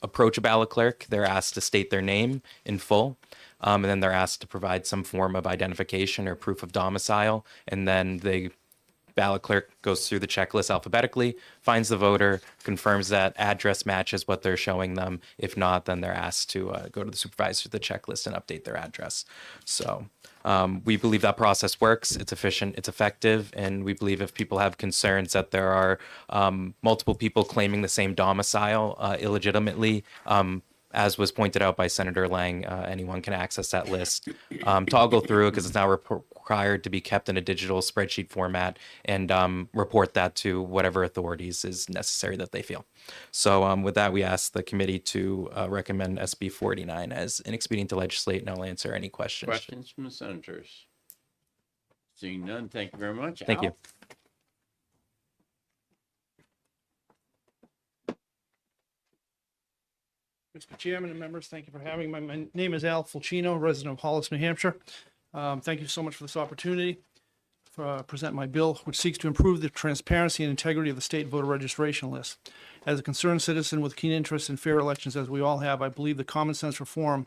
P: approach a ballot clerk, they're asked to state their name in full. And then they're asked to provide some form of identification or proof of domicile. And then the ballot clerk goes through the checklist alphabetically, finds the voter, confirms that address matches what they're showing them. If not, then they're asked to go to the supervisor of the checklist and update their address. So we believe that process works. It's efficient, it's effective. And we believe if people have concerns that there are multiple people claiming the same domicile illegitimately, as was pointed out by Senator Lang, anyone can access that list. I'll go through it because it's now required to be kept in a digital spreadsheet format and report that to whatever authorities is necessary that they feel. So with that, we ask the committee to recommend SB 49 as an expedient to legislate, and I'll answer any questions.
A: Questions from the senators? Seeing none, thank you very much.
P: Thank
A: Al?
P: you.
Q: Mr. Chairman and members, thank you for having me. My name is Al Fulcino, resident of Hollis, New Hampshire. Thank you so much for this opportunity to present my bill, which seeks to improve the transparency and integrity of the state voter registration list. As a concerned citizen with keen interest in fair elections, as we all have, I believe the common sense reform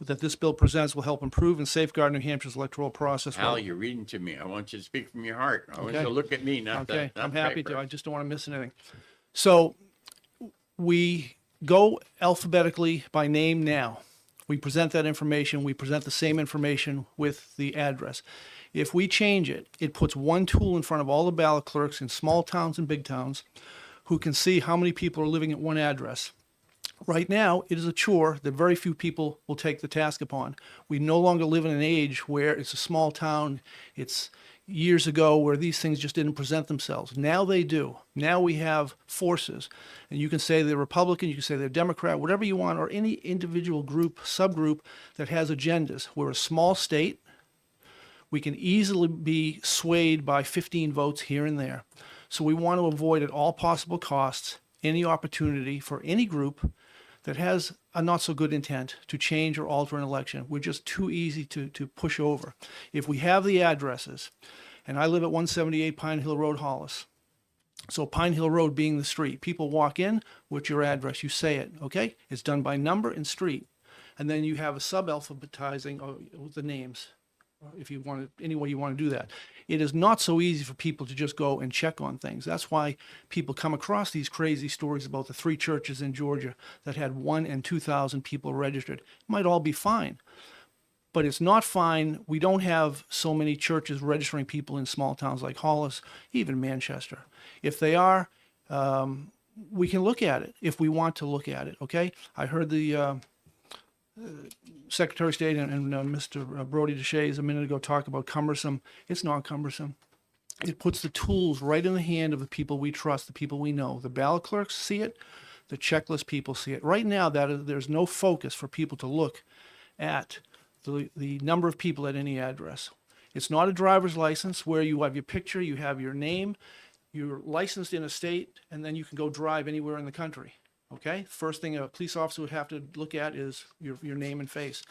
Q: that this bill presents will help improve and safeguard New Hampshire's electoral process.
A: Al, you're reading to me. I want you to speak from your heart. I want you
Q: Okay.
A: to look at me, not
Q: Okay,
A: that.
Q: I'm happy to. I just don't want to miss anything. So we go alphabetically by name now. We present that information. We present the same information with the address. If we change it, it puts one tool in front of all the ballot clerks in small towns and big towns who can see how many people are living at one address. Right now, it is a chore that very few people will take the task upon. We no longer live in an age where it's a small town. It's years ago where these things just didn't present themselves. Now they do. Now we have forces. And you can say they're Republican, you can say they're Democrat, whatever you want, or any individual group, subgroup that has agendas. We're a small state. We can easily be swayed by 15 votes here and there. So we want to avoid at all possible costs any opportunity for any group that has a not so good intent to change or alter an election. We're just too easy to push over. If we have the addresses, and I live at 178 Pine Hill Road, Hollis. So Pine Hill Road being the street, people walk in, what's your address? You say it, okay? It's done by number and street. and then you have a sub-alphabetizing of the names, if you want to, any way you want to do that. It is not so easy for people to just go and check on things. That's why people come across these crazy stories about the 3 churches in Georgia that had 1,000 and 2,000 people registered. It might all be fine, but it's not fine. We don't have so many churches registering people in small towns like Hollis, even Manchester. If they are, we can look at it if we want to look at it, okay? I heard the Secretary of State and Mr. Brody DeShays a minute ago talk about cumbersome. It's not cumbersome. It puts the tools right in the hand of the people we trust, the people we know. The ballot clerks see it. The checklist people see it. Right now, there's no focus for people to look at the number of people at any address. It's not a driver's license where you have your picture, you have your name, you're licensed in a state, and then you can go drive anywhere in the country. Okay? First thing a police officer would have to look at is your name and face.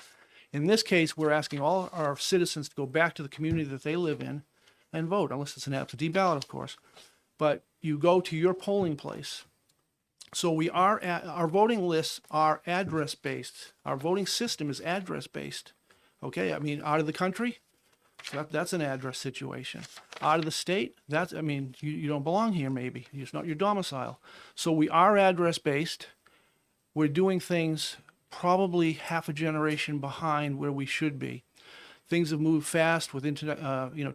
Q: In this case, we're asking all our citizens to go back to the community that they live in and vote, unless it's an absentee ballot, of course. But you go to your polling place. So we are our voting lists are address-based. Our voting system is address-based. Okay? I mean, out of the country, that's an address situation. Out of the state, you don't belong here maybe. It's not your domicile. So we are address-based. We're doing things probably half a generation behind where we should be. Things have moved fast with internet,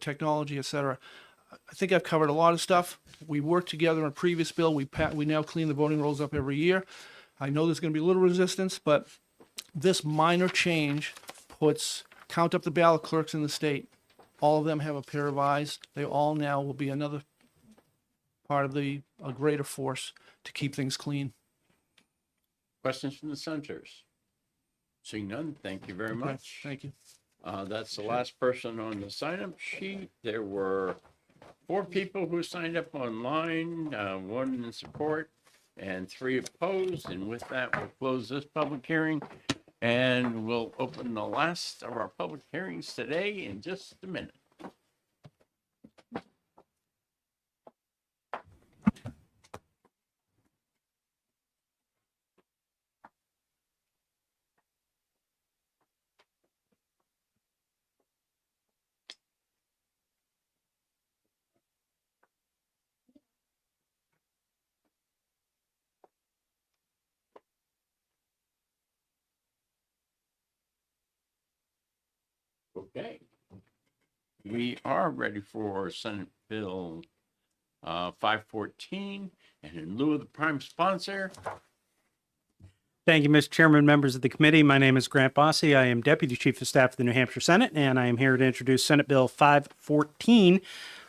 Q: technology, et cetera. I think I've covered a lot of stuff. We worked together on a previous bill. We now clean the voting rolls up every year. I know there's going to be a little resistance, but this minor change count up the ballot clerks in the state. All of them have a pair of eyes. They all now will be another part of a greater force to keep things clean.
A: Questions from the senators? Seeing none, thank you very much.
Q: Thank you.
A: That's the last person on the sign-up sheet. There were 4 people who signed up online, 1 in support and 3 opposed. And with that, we'll close this public hearing. And we'll open the last of our public hearings today in just a minute. Okay. We are ready for Senate Bill 514. And in lieu of the prime sponsor.
R: Thank you, Mr. Chairman, members of the committee. My name is Grant Bossy. I am Deputy Chief of Staff of the New Hampshire Senate, and I am here to introduce Senate Bill 514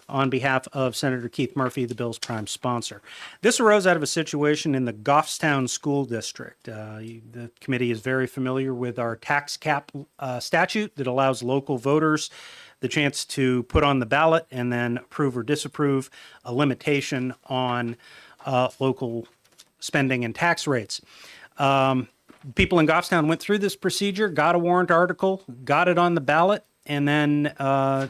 R: on behalf of Senator Keith Murphy, the bill's prime sponsor. This arose out of a situation in the Goffstown School District. The committee is very familiar with our tax cap statute that allows local voters the chance to put on the ballot and then approve or disapprove a limitation on local spending and tax rates. People in Goffstown went through this procedure, got a warrant article, got it on the ballot, and then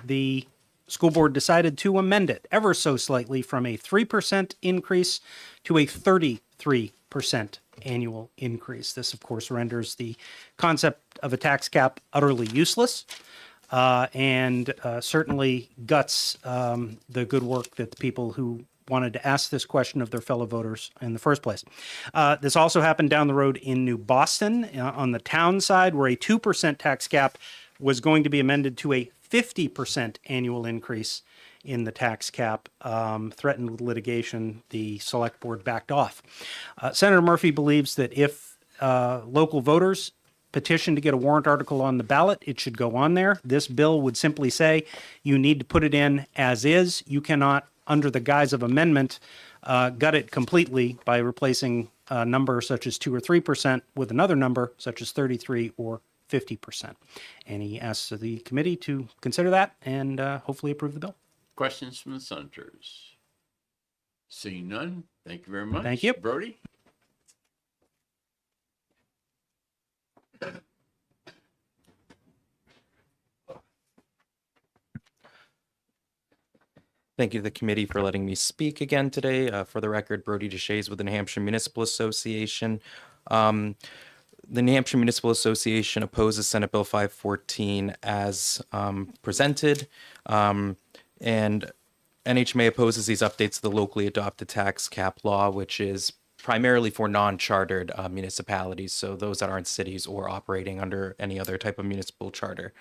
R: the school board decided to amend it ever so slightly from a 3% increase to a 33% annual increase. This, of course, renders the concept of a tax cap utterly useless and certainly guts the good work that the people who wanted to ask this question of their fellow voters in the first place. This also happened down the road in New Boston on the town side, where a 2% tax cap was going to be amended to a 50% annual increase in the tax cap. Threatened with litigation, the select board backed off. Senator Murphy believes that if local voters petition to get a warrant article on the ballot, it should go on there. This bill would simply say you need to put it in as is. You cannot, under the guise of amendment, gut it completely by replacing a number such as 2 or 3% with another number such as 33 or 50%. And he asks the committee to consider that and hopefully approve the bill.
A: Questions from the senators? Seeing none, thank you very much.
R: Thank you.
A: Brody?
P: Thank you to the committee for letting me speak again today. For the record, Brody DeShays with the New Hampshire Municipal Association. The New Hampshire Municipal Association opposes Senate Bill 514 as presented, and NHMA opposes these updates to the locally adopted tax cap law, which is primarily for non-chartered municipalities, so those that aren't cities or operating under any other type of municipal charter.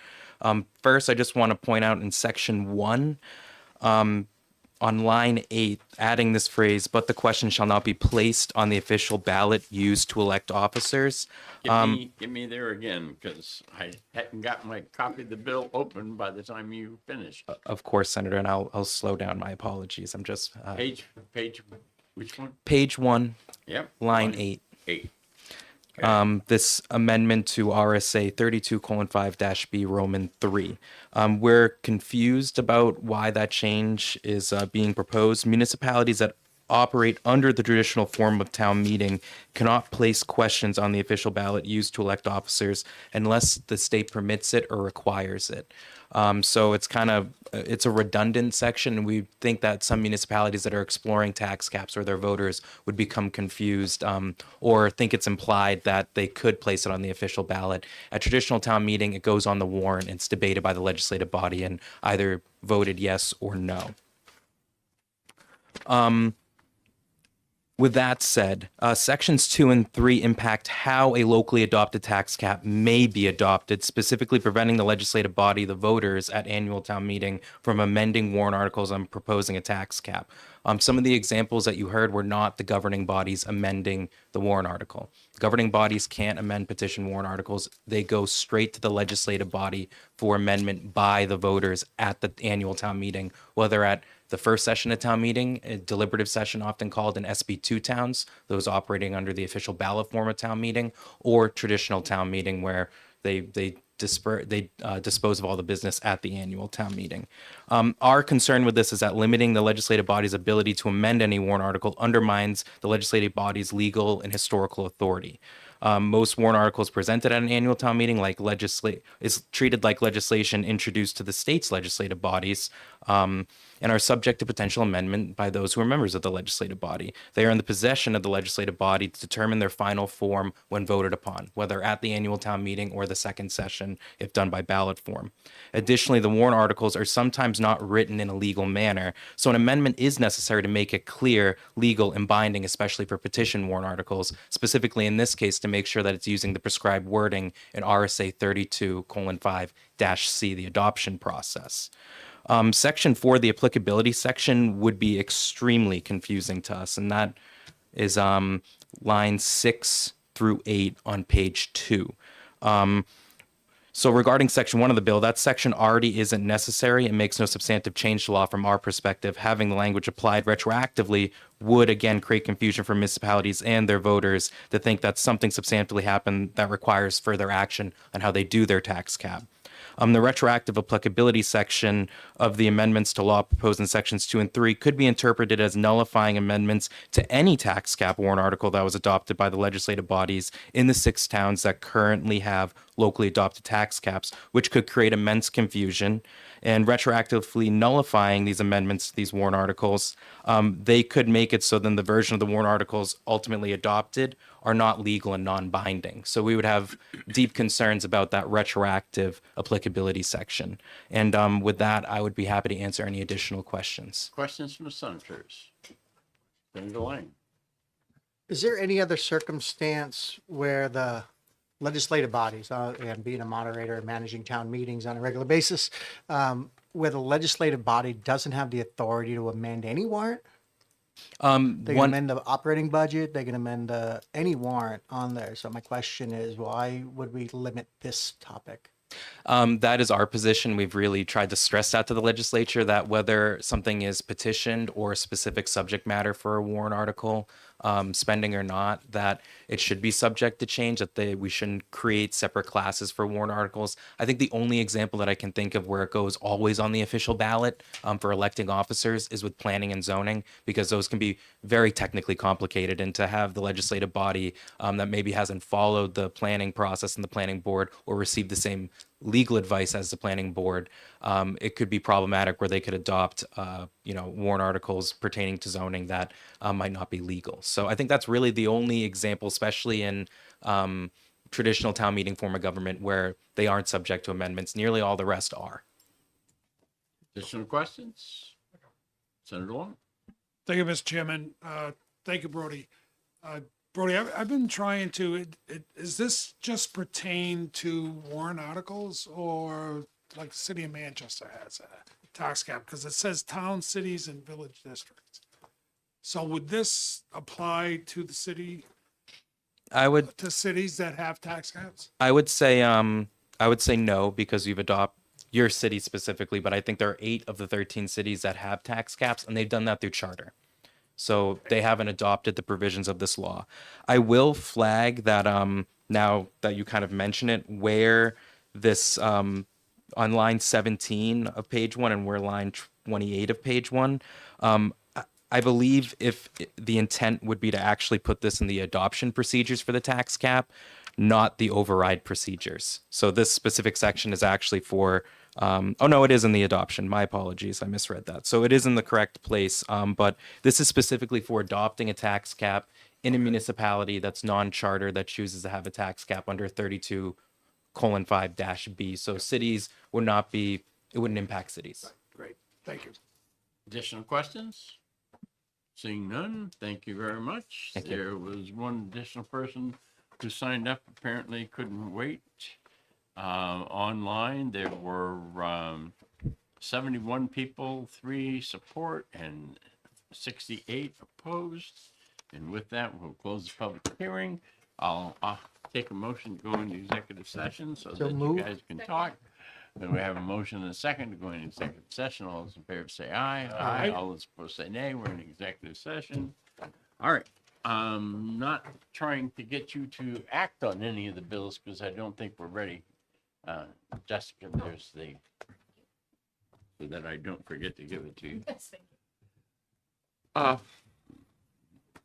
P: First, I just want to point out in section 1, on line 8, adding this phrase, "but the question shall not be placed on the official ballot used to elect officers."
A: Give me there again, because I hadn't got my copy of the bill open by the time you finished.
P: Of course, Senator, and I'll slow down. My apologies. I'm just
A: Page, which one?
P: page 1,
A: Yep.
P: line 8.
A: 8.
P: This amendment to RSA 32:5-B Roman 3. We're confused about why that change is being proposed. Municipalities that operate under the traditional form of town meeting cannot place questions on the official ballot used to elect officers unless the state permits it or requires it. So it's a redundant section, and we think that some municipalities that are exploring tax caps or their voters would become confused or think it's implied that they could place it on the official ballot. At traditional town meeting, it goes on the warrant. It's debated by the legislative body and either voted yes or no. With that said, sections 2 and 3 impact how a locally adopted tax cap may be adopted, specifically preventing the legislative body, the voters at annual town meeting, from amending warrant articles on proposing a tax cap. Some of the examples that you heard were not the governing bodies amending the warrant article. Governing bodies can't amend petition warrant articles. They go straight to the legislative body for amendment by the voters at the annual town meeting, whether at the first session of town meeting, a deliberative session often called in SB2 towns, those operating under the official ballot form of town meeting, or traditional town meeting where they dispose of all the business at the annual town meeting. Our concern with this is that limiting the legislative body's ability to amend any warrant article undermines the legislative body's legal and historical authority. Most warrant articles presented at an annual town meeting is treated like legislation introduced to the state's legislative bodies, and are subject to potential amendment by those who are members of the legislative body. They are in the possession of the legislative body to determine their final form when voted upon, whether at the annual town meeting or the second session, if done by ballot form. Additionally, the warrant articles are sometimes not written in a legal manner, so an amendment is necessary to make it clear, legal, and binding, especially for petition warrant articles, specifically in this case to make sure that it's using the prescribed wording in RSA 32:5-C, the adoption process. Section 4, the applicability section, would be extremely confusing to us, and that is lines 6 through 8 on page 2. So regarding section 1 of the bill, that section already isn't necessary and makes no substantive change to law from our perspective. Having the language applied retroactively would again create confusion for municipalities and their voters to think that something substantially happened that requires further action on how they do their tax cap. The retroactive applicability section of the amendments to law proposed in sections 2 and 3 could be interpreted as nullifying amendments to any tax cap warrant article that was adopted by the legislative bodies in the 6 towns that currently have locally adopted tax caps, which could create immense confusion. And retroactively nullifying these amendments to these warrant articles, they could make it so then the version of the warrant articles ultimately adopted are not legal and non-binding. So we would have deep concerns about that retroactive applicability section. And with that, I would be happy to answer any additional questions.
A: Questions from the senators? Senator Lang.
C: Is there any other circumstance where the legislative bodies, and being a moderator and managing town meetings on a regular basis, where the legislative body doesn't have the authority to amend any warrant? They can amend the operating budget, they can amend any warrant on there. So my question is, why would we limit this topic?
P: That is our position. We've really tried to stress that to the legislature, that whether something is petitioned or a specific subject matter for a warrant article, spending or not, that it should be subject to change, that we shouldn't create separate classes for warrant articles. I think the only example that I can think of where it goes always on the official ballot for electing officers is with planning and zoning, because those can be very technically complicated, and to have the legislative body that maybe hasn't followed the planning process and the planning board or received the same legal advice as the planning board, it could be problematic where they could adopt warrant articles pertaining to zoning that might not be legal. So I think that's really the only example, especially in traditional town meeting form of government where they aren't subject to amendments. Nearly all the rest are.
A: Additional questions? Senator Long?
M: Thank you, Mr. Chairman. Thank you, Brody. Brody, I've been trying to, is this just pertain to warrant articles or like the city of Manchester has a tax cap? Because it says town, cities, and village districts. So would this apply to the city, to cities that have tax caps?
P: I would say no, because you've adopted your city specifically, but I think there are 8 of the 13 cities that have tax caps, and they've done that through charter. So they haven't adopted the provisions of this law. I will flag that now that you kind of mention it, where this on line 17 of page 1 and where line 28 of page 1, I believe if the intent would be to actually put this in the adoption procedures for the tax cap, not the override procedures. So this specific section is actually for, oh no, it is in the adoption. My apologies, I misread that. So it is in the correct place, but this is specifically for adopting a tax cap in a municipality that's non-charter that chooses to have a tax cap under 32:5-B. So cities would not be, it wouldn't impact cities.
M: Great, thank you.
A: Additional questions? Seeing none, thank you very much. There was one additional person who signed up, apparently couldn't wait. Online, there were 71 people, 3 support, and 68 opposed. And with that, we'll close the public hearing. I'll take a motion to go into executive session so that you guys can talk. Then we have a motion and a second to go into executive session. All those in favor say aye. Aye. All those opposed say nay. We're in executive session. All right. I'm not trying to get you to act on any of the bills because I don't think we're ready. Jessica, there's the, so that I don't forget to give it to you.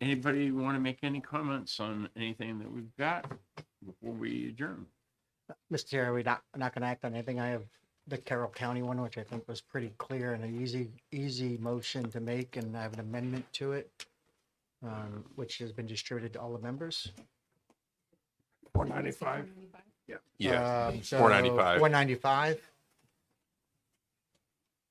A: Anybody want to make any comments on anything that we've got before we adjourn?
C: Mr. Chair, we're not going to act on anything. I have the Carroll County one, which I think was pretty clear and an easy motion to make, and I have an amendment to it, which has been distributed to all the members.
M: 495.
S: Yeah.
C: So
S: 495.
C: 495.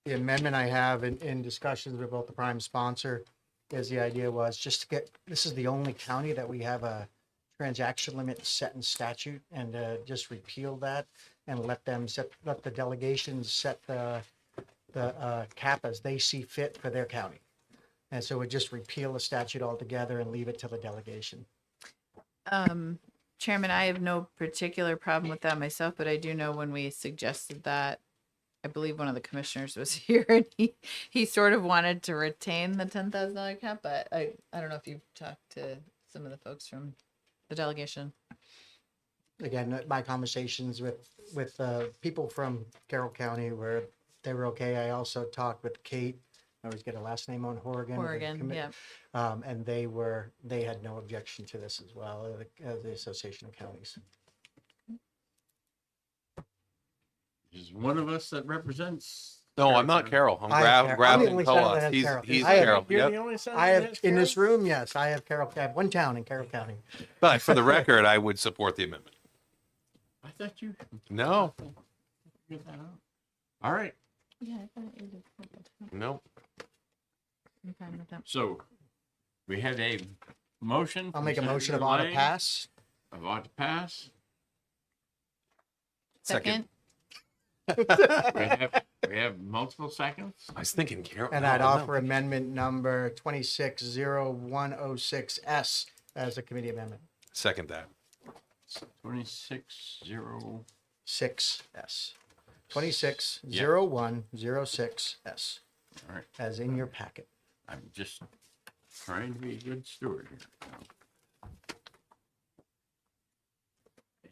C: The amendment I have in discussions with both the prime sponsor is the idea was just to get, this is the only county that we have a transaction limit set in statute, and just repeal that and let the delegations set the cap as they see fit for their county. And so we just repeal the statute altogether and leave it to the delegation.
B: Chairman, I have no particular problem with that myself, but I do know when we suggested that, I believe one of the commissioners was here and he sort of wanted to retain the $10,000 cap, but I don't know if you've talked to some of the folks from the delegation.
C: Again, my conversations with people from Carroll County where they were okay. I also talked with Kate. I always get a last name on Horgan.
B: Yeah.
C: And they had no objection to this as well, the Association of Counties.
A: Is one of us that represents?
S: No, I'm not Carol. I'm Grafton Colas. He's Carol.
A: You're
S: Yep.
A: the only senator
C: I
A: that
C: have
A: has
C: in
A: Carol?
C: this room, yes, I have one town in Carroll County.
S: But for the record, I would support the amendment.
A: I thought you.
S: No,
A: Figured that out. All right.
B: Yeah, I thought you did.
S: no.
B: I'm fine with that.
A: So we have a motion.
C: I'll
A: from
C: make a motion
A: Senator
C: of ought to
A: Lang
C: pass.
A: Of ought to pass.
B: Second.
A: We have multiple seconds.
S: I was thinking Carol.
C: And
S: no,
C: I'd
S: no.
C: offer amendment number 260106S as a committee amendment.
S: Second that.
A: 26-0.
C: 6S. 260106S.
A: All right.
C: As in your packet.
A: I'm just trying to be a good steward here.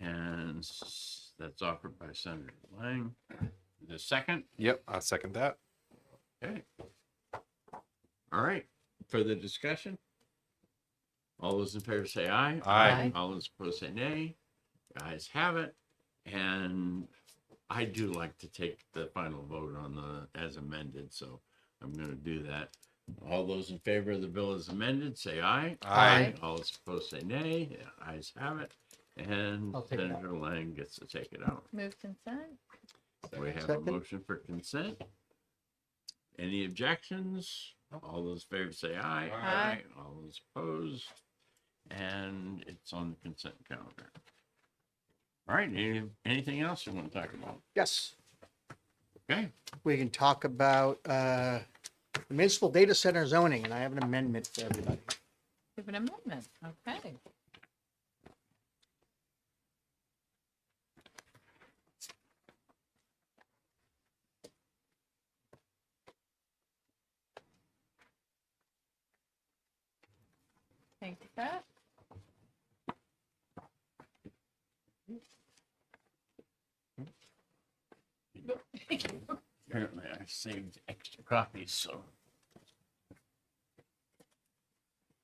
A: And that's offered by Senator Lang. The second.
S: Yep, I'll second that.
A: Okay. All right. Further discussion? All those in favor say aye.
S: Aye.
A: All those opposed say nay. Guys have it. And I do like to take the final vote on the as amended, so I'm going to do that. All those in favor of the bill as amended say aye.
S: Aye.
A: All those opposed say nay. The ayes have it. And
C: I'll take it out.
A: Senator Lang gets to take it out.
B: Move consent.
A: We have a
C: Second.
A: motion for consent. Any objections? All those in favor say aye.
B: Aye.
A: All those opposed? And it's on the consent calendar. All right, anything else you want to talk about?
C: Yes,
A: Okay,
C: we can talk about municipal data center zoning, and I have an amendment for everybody.
B: Give an amendment. Okay. Thank you, Pat.
A: apparently I saved extra copies, so.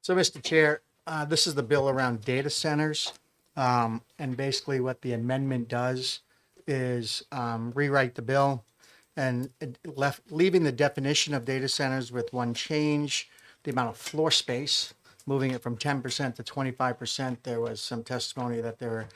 C: So, Mr. Chair, this is the bill around data centers. And basically what the amendment does is rewrite the bill and leaving the definition of data centers with one change, the amount of floor space, moving it from 10% to 25%. There was some testimony that there were,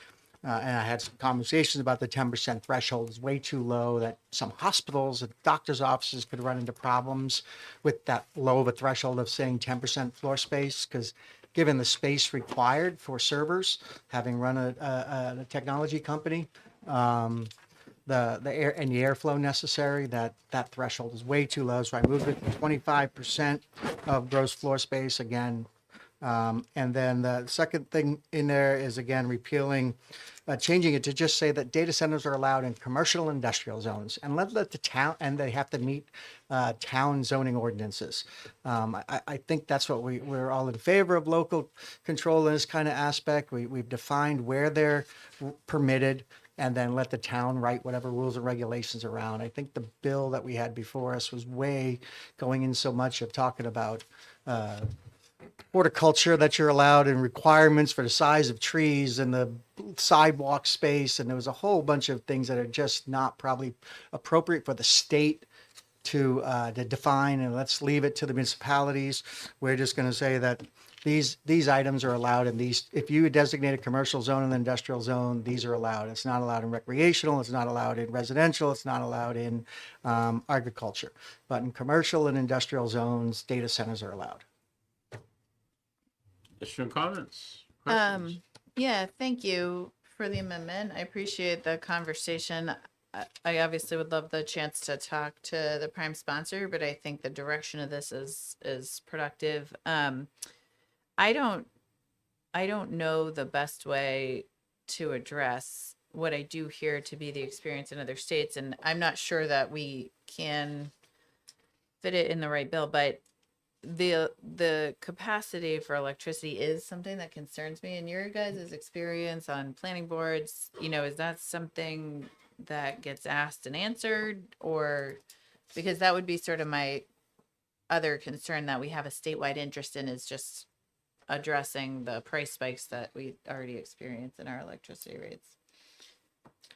C: and I had some conversations about the 10% threshold is way too low, that some hospitals and doctors' offices could run into problems with that low of a threshold of saying 10% floor space, because given the space required for servers, having run a technology company, the air and the airflow necessary, that threshold is way too low. So I moved it to 25% of gross floor space again. And then the second thing in there is again repealing, changing it to just say that data centers are allowed in commercial and industrial zones, and let the town, and they have to meet town zoning ordinances. I think that's what we're all in favor of, local control in this kind of aspect. We've defined where they're permitted, and then let the town write whatever rules and regulations around. I think the bill that we had before us was way going in so much of talking about horticulture that you're allowed and requirements for the size of trees and the sidewalk space. And there was a whole bunch of things that are just not probably appropriate for the state to define, and let's leave it to the municipalities. We're just going to say that these items are allowed in these. If you designate a commercial zone and an industrial zone, these are allowed. It's not allowed in recreational. It's not allowed in residential. It's not allowed in agriculture. But in commercial and industrial zones, data centers are allowed.
A: Additional comments? Questions?
B: Yeah, thank you for the amendment. I appreciate the conversation. I obviously would love the chance to talk to the prime sponsor, but I think the direction of this is productive. I don't know the best way to address what I do hear to be the experience in other states, and I'm not sure that we can fit it in the right bill, but the capacity for electricity is something that concerns me. In your guys' experience on planning boards, is that something that gets asked and answered? Or because that would be sort of my other concern that we have a statewide interest in, is just addressing the price spikes that we already experience in our electricity rates.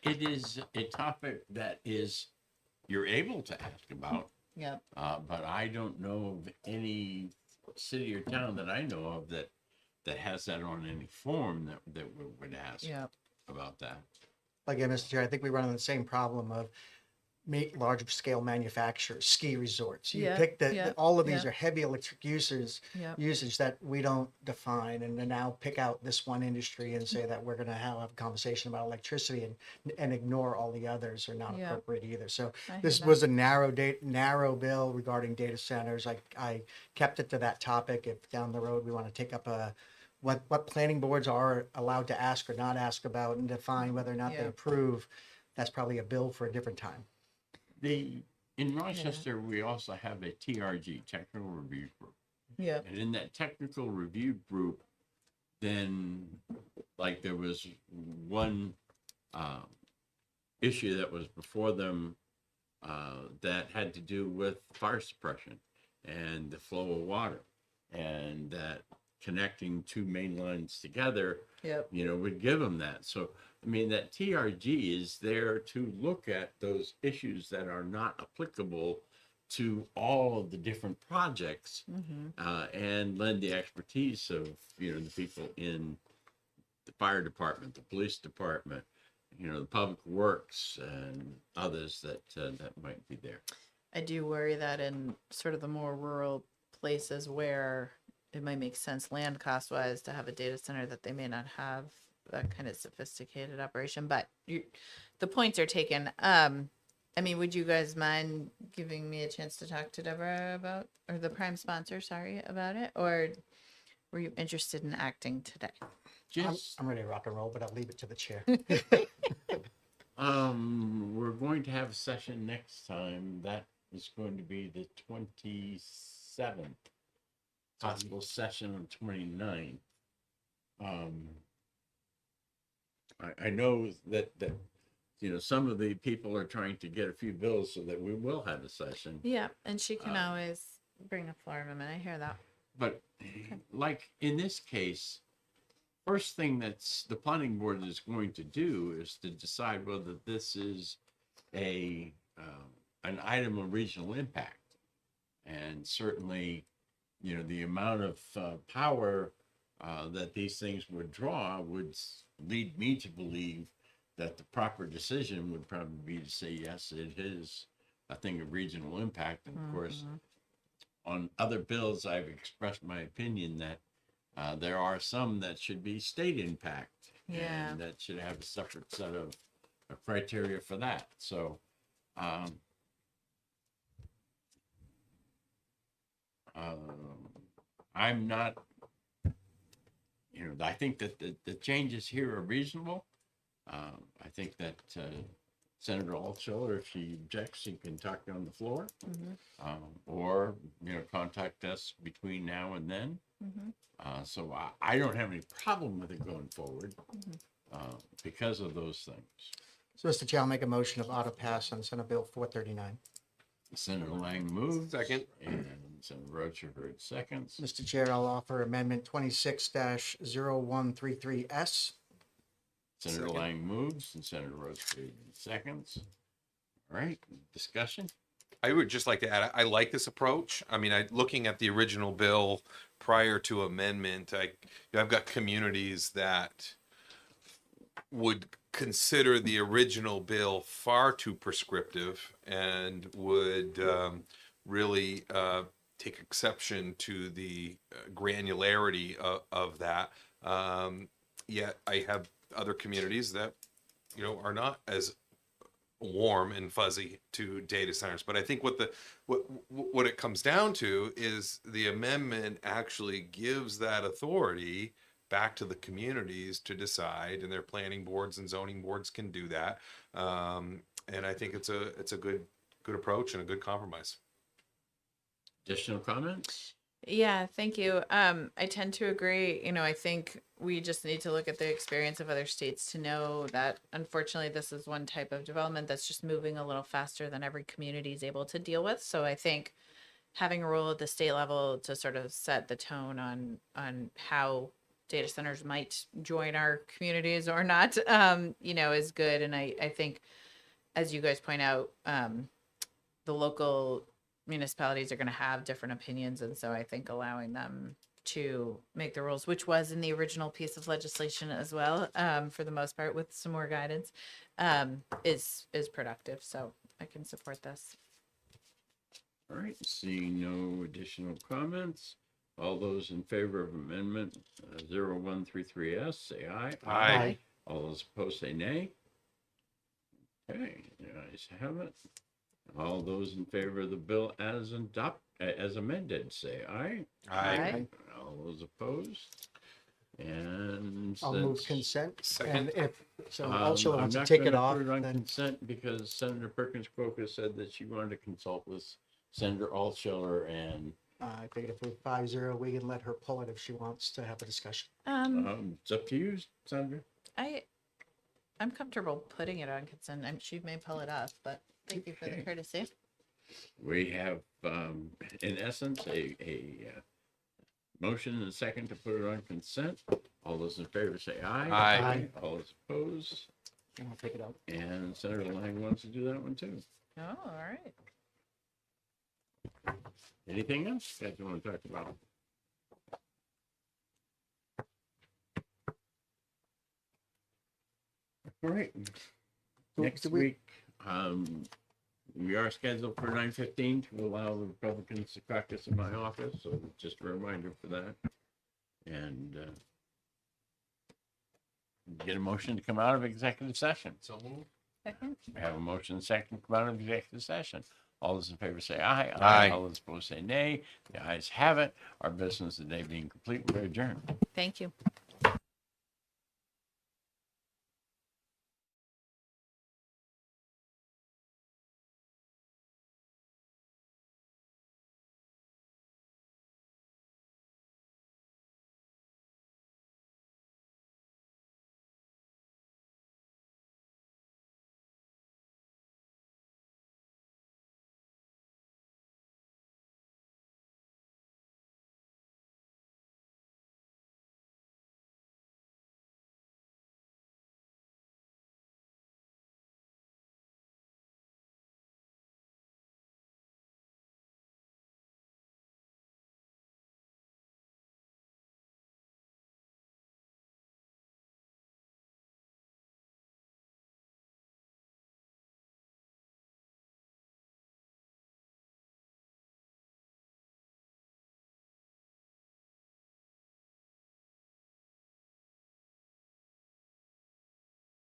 A: It is a topic that you're able to ask about.
B: Yep.
A: But I don't know of any city or town that I know of that has that on any form that we would ask about that.
C: Again, Mr. Chair, I think we run into the same problem of large scale manufacturers, ski resorts. You pick all of these are heavy electric usage that we don't define, and then now pick out this one industry and say that we're going to have a conversation about electricity and ignore all the others are not appropriate either. So this was a narrow bill regarding data centers. I kept it to that topic. If down the road we want to take up what planning boards are allowed to ask or not ask about and define whether or not they approve, that's probably a bill for a different time.
A: In Rochester, we also have a TRG, Technical Review Group.
B: Yeah.
A: And in that technical review group, then like there was one issue that was before them that had to do with fire suppression and the flow of water, and that connecting two main lines together, would give them that. So I mean, that TRG is there to look at those issues that are not applicable to all of the different projects, and lend the expertise of, the people in the fire department, the police department, you know, the public works and others that, that might be there.
B: I do worry that in sort of the more rural places where it might make sense land cost wise to have a data center, that they may not have that kind of sophisticated operation, but the points are taken. I mean, would you guys mind giving me a chance to talk to Deborah about, or the prime sponsor, sorry, about it? Or were you interested in acting today?
C: I'm ready to rock and roll, but I'll leave it to the chair.
A: We're going to have a session next time. That is going to be the 27th. Possible session on 29th. I know that you know, some of the people are trying to get a few bills so that we will have a session.
B: Yeah, and she can always bring a floor amendment. I hear that.
A: But like in this case, first thing that's the planning board is going to do is to decide whether this is an item of regional impact. And certainly, you know, the amount of power that these things would draw would lead me to believe that the proper decision would probably be to say, yes, it is a thing of regional impact. And of course, on other bills, I've expressed my opinion that there are some that should be state impact.
B: Yeah.
A: And that should have a separate set of criteria for that. So, I'm not, you know, I think that the changes here are reasonable. I think that Senator Altshuler, if she objects, she can talk on the floor, or, you know, contact us between now and then. So I don't have any problem with it going forward because of those things.
C: So, Mr. Chair, I'll make a motion of auto pass on Senate Bill 439.
A: Senator Lang moves.
S: Second.
A: And Senator Rutherford seconds.
C: Mr. Chair, I'll offer Amendment 26-0133S.
A: Senator Lang moves and Senator Rutherford seconds. All right, discussion?
S: I would just like to add, I like this approach. I mean, looking at the original bill prior to amendment, I've got communities that would consider the original bill far too prescriptive and would really take exception to the granularity of that. Yet I have other communities that, you know, are not as warm and fuzzy to data centers. But I think what it comes down to is the amendment actually gives that authority back to the communities to decide, and their planning boards and zoning boards can do that. And I think it's a good approach and a good compromise.
A: Additional comments?
B: Yeah, thank you. I tend to agree. You know, I think we just need to look at the experience of other states to know that unfortunately this is one type of development that's just moving a little faster than every community is able to deal with. So I think having a role at the state level to sort of set the tone on how data centers might join our communities or not, you know, is good. And I think, as you guys point out, the local municipalities are going to have different opinions, and so I think allowing them to make the rules, which was in the original piece of legislation as well, for the most part, with some more guidance, is productive. So I can support this.
A: All right, seeing no additional comments, all those in favor of amendment 0133S, say aye.
S: Aye.
A: All those opposed, say nay. Okay, the ayes have it. All those in favor of the bill as amended, say aye.
S: Aye.
A: All those opposed? And
C: I'll move consent.
S: Second.
C: And if Altshuler
A: I'm
C: wants to
A: not
C: take it
A: gonna
C: off,
A: put it on
C: then
A: consent because Senator Perkins Coker said that she wanted to consult with Senator Altshuler, and
C: I figured if we're 5-0, we can let her pull it if she wants to have a discussion.
A: it's up to you, Senator.
B: I'm comfortable putting it on consent. She may pull it off, but thank you for the courtesy.
A: We have, in essence, a motion and a second to put it on consent. All those in favor say aye.
S: Aye.
A: All those opposed?
C: I'll take it out.
A: And Senator Lang wants to do that one too.
B: Oh, all right.
A: Anything else you guys want to talk about? All right. Next week, we are scheduled for 9:15 to allow the Republicans to caucus in my office, so just a reminder for that. And get a motion to come out of executive session.
S: So moved.
A: We have a motion and second to come out of executive session. All those in favor say aye.
S: Aye.
A: All those opposed say nay. The ayes have it. Our business today being complete, we're adjourned.
B: Thank you.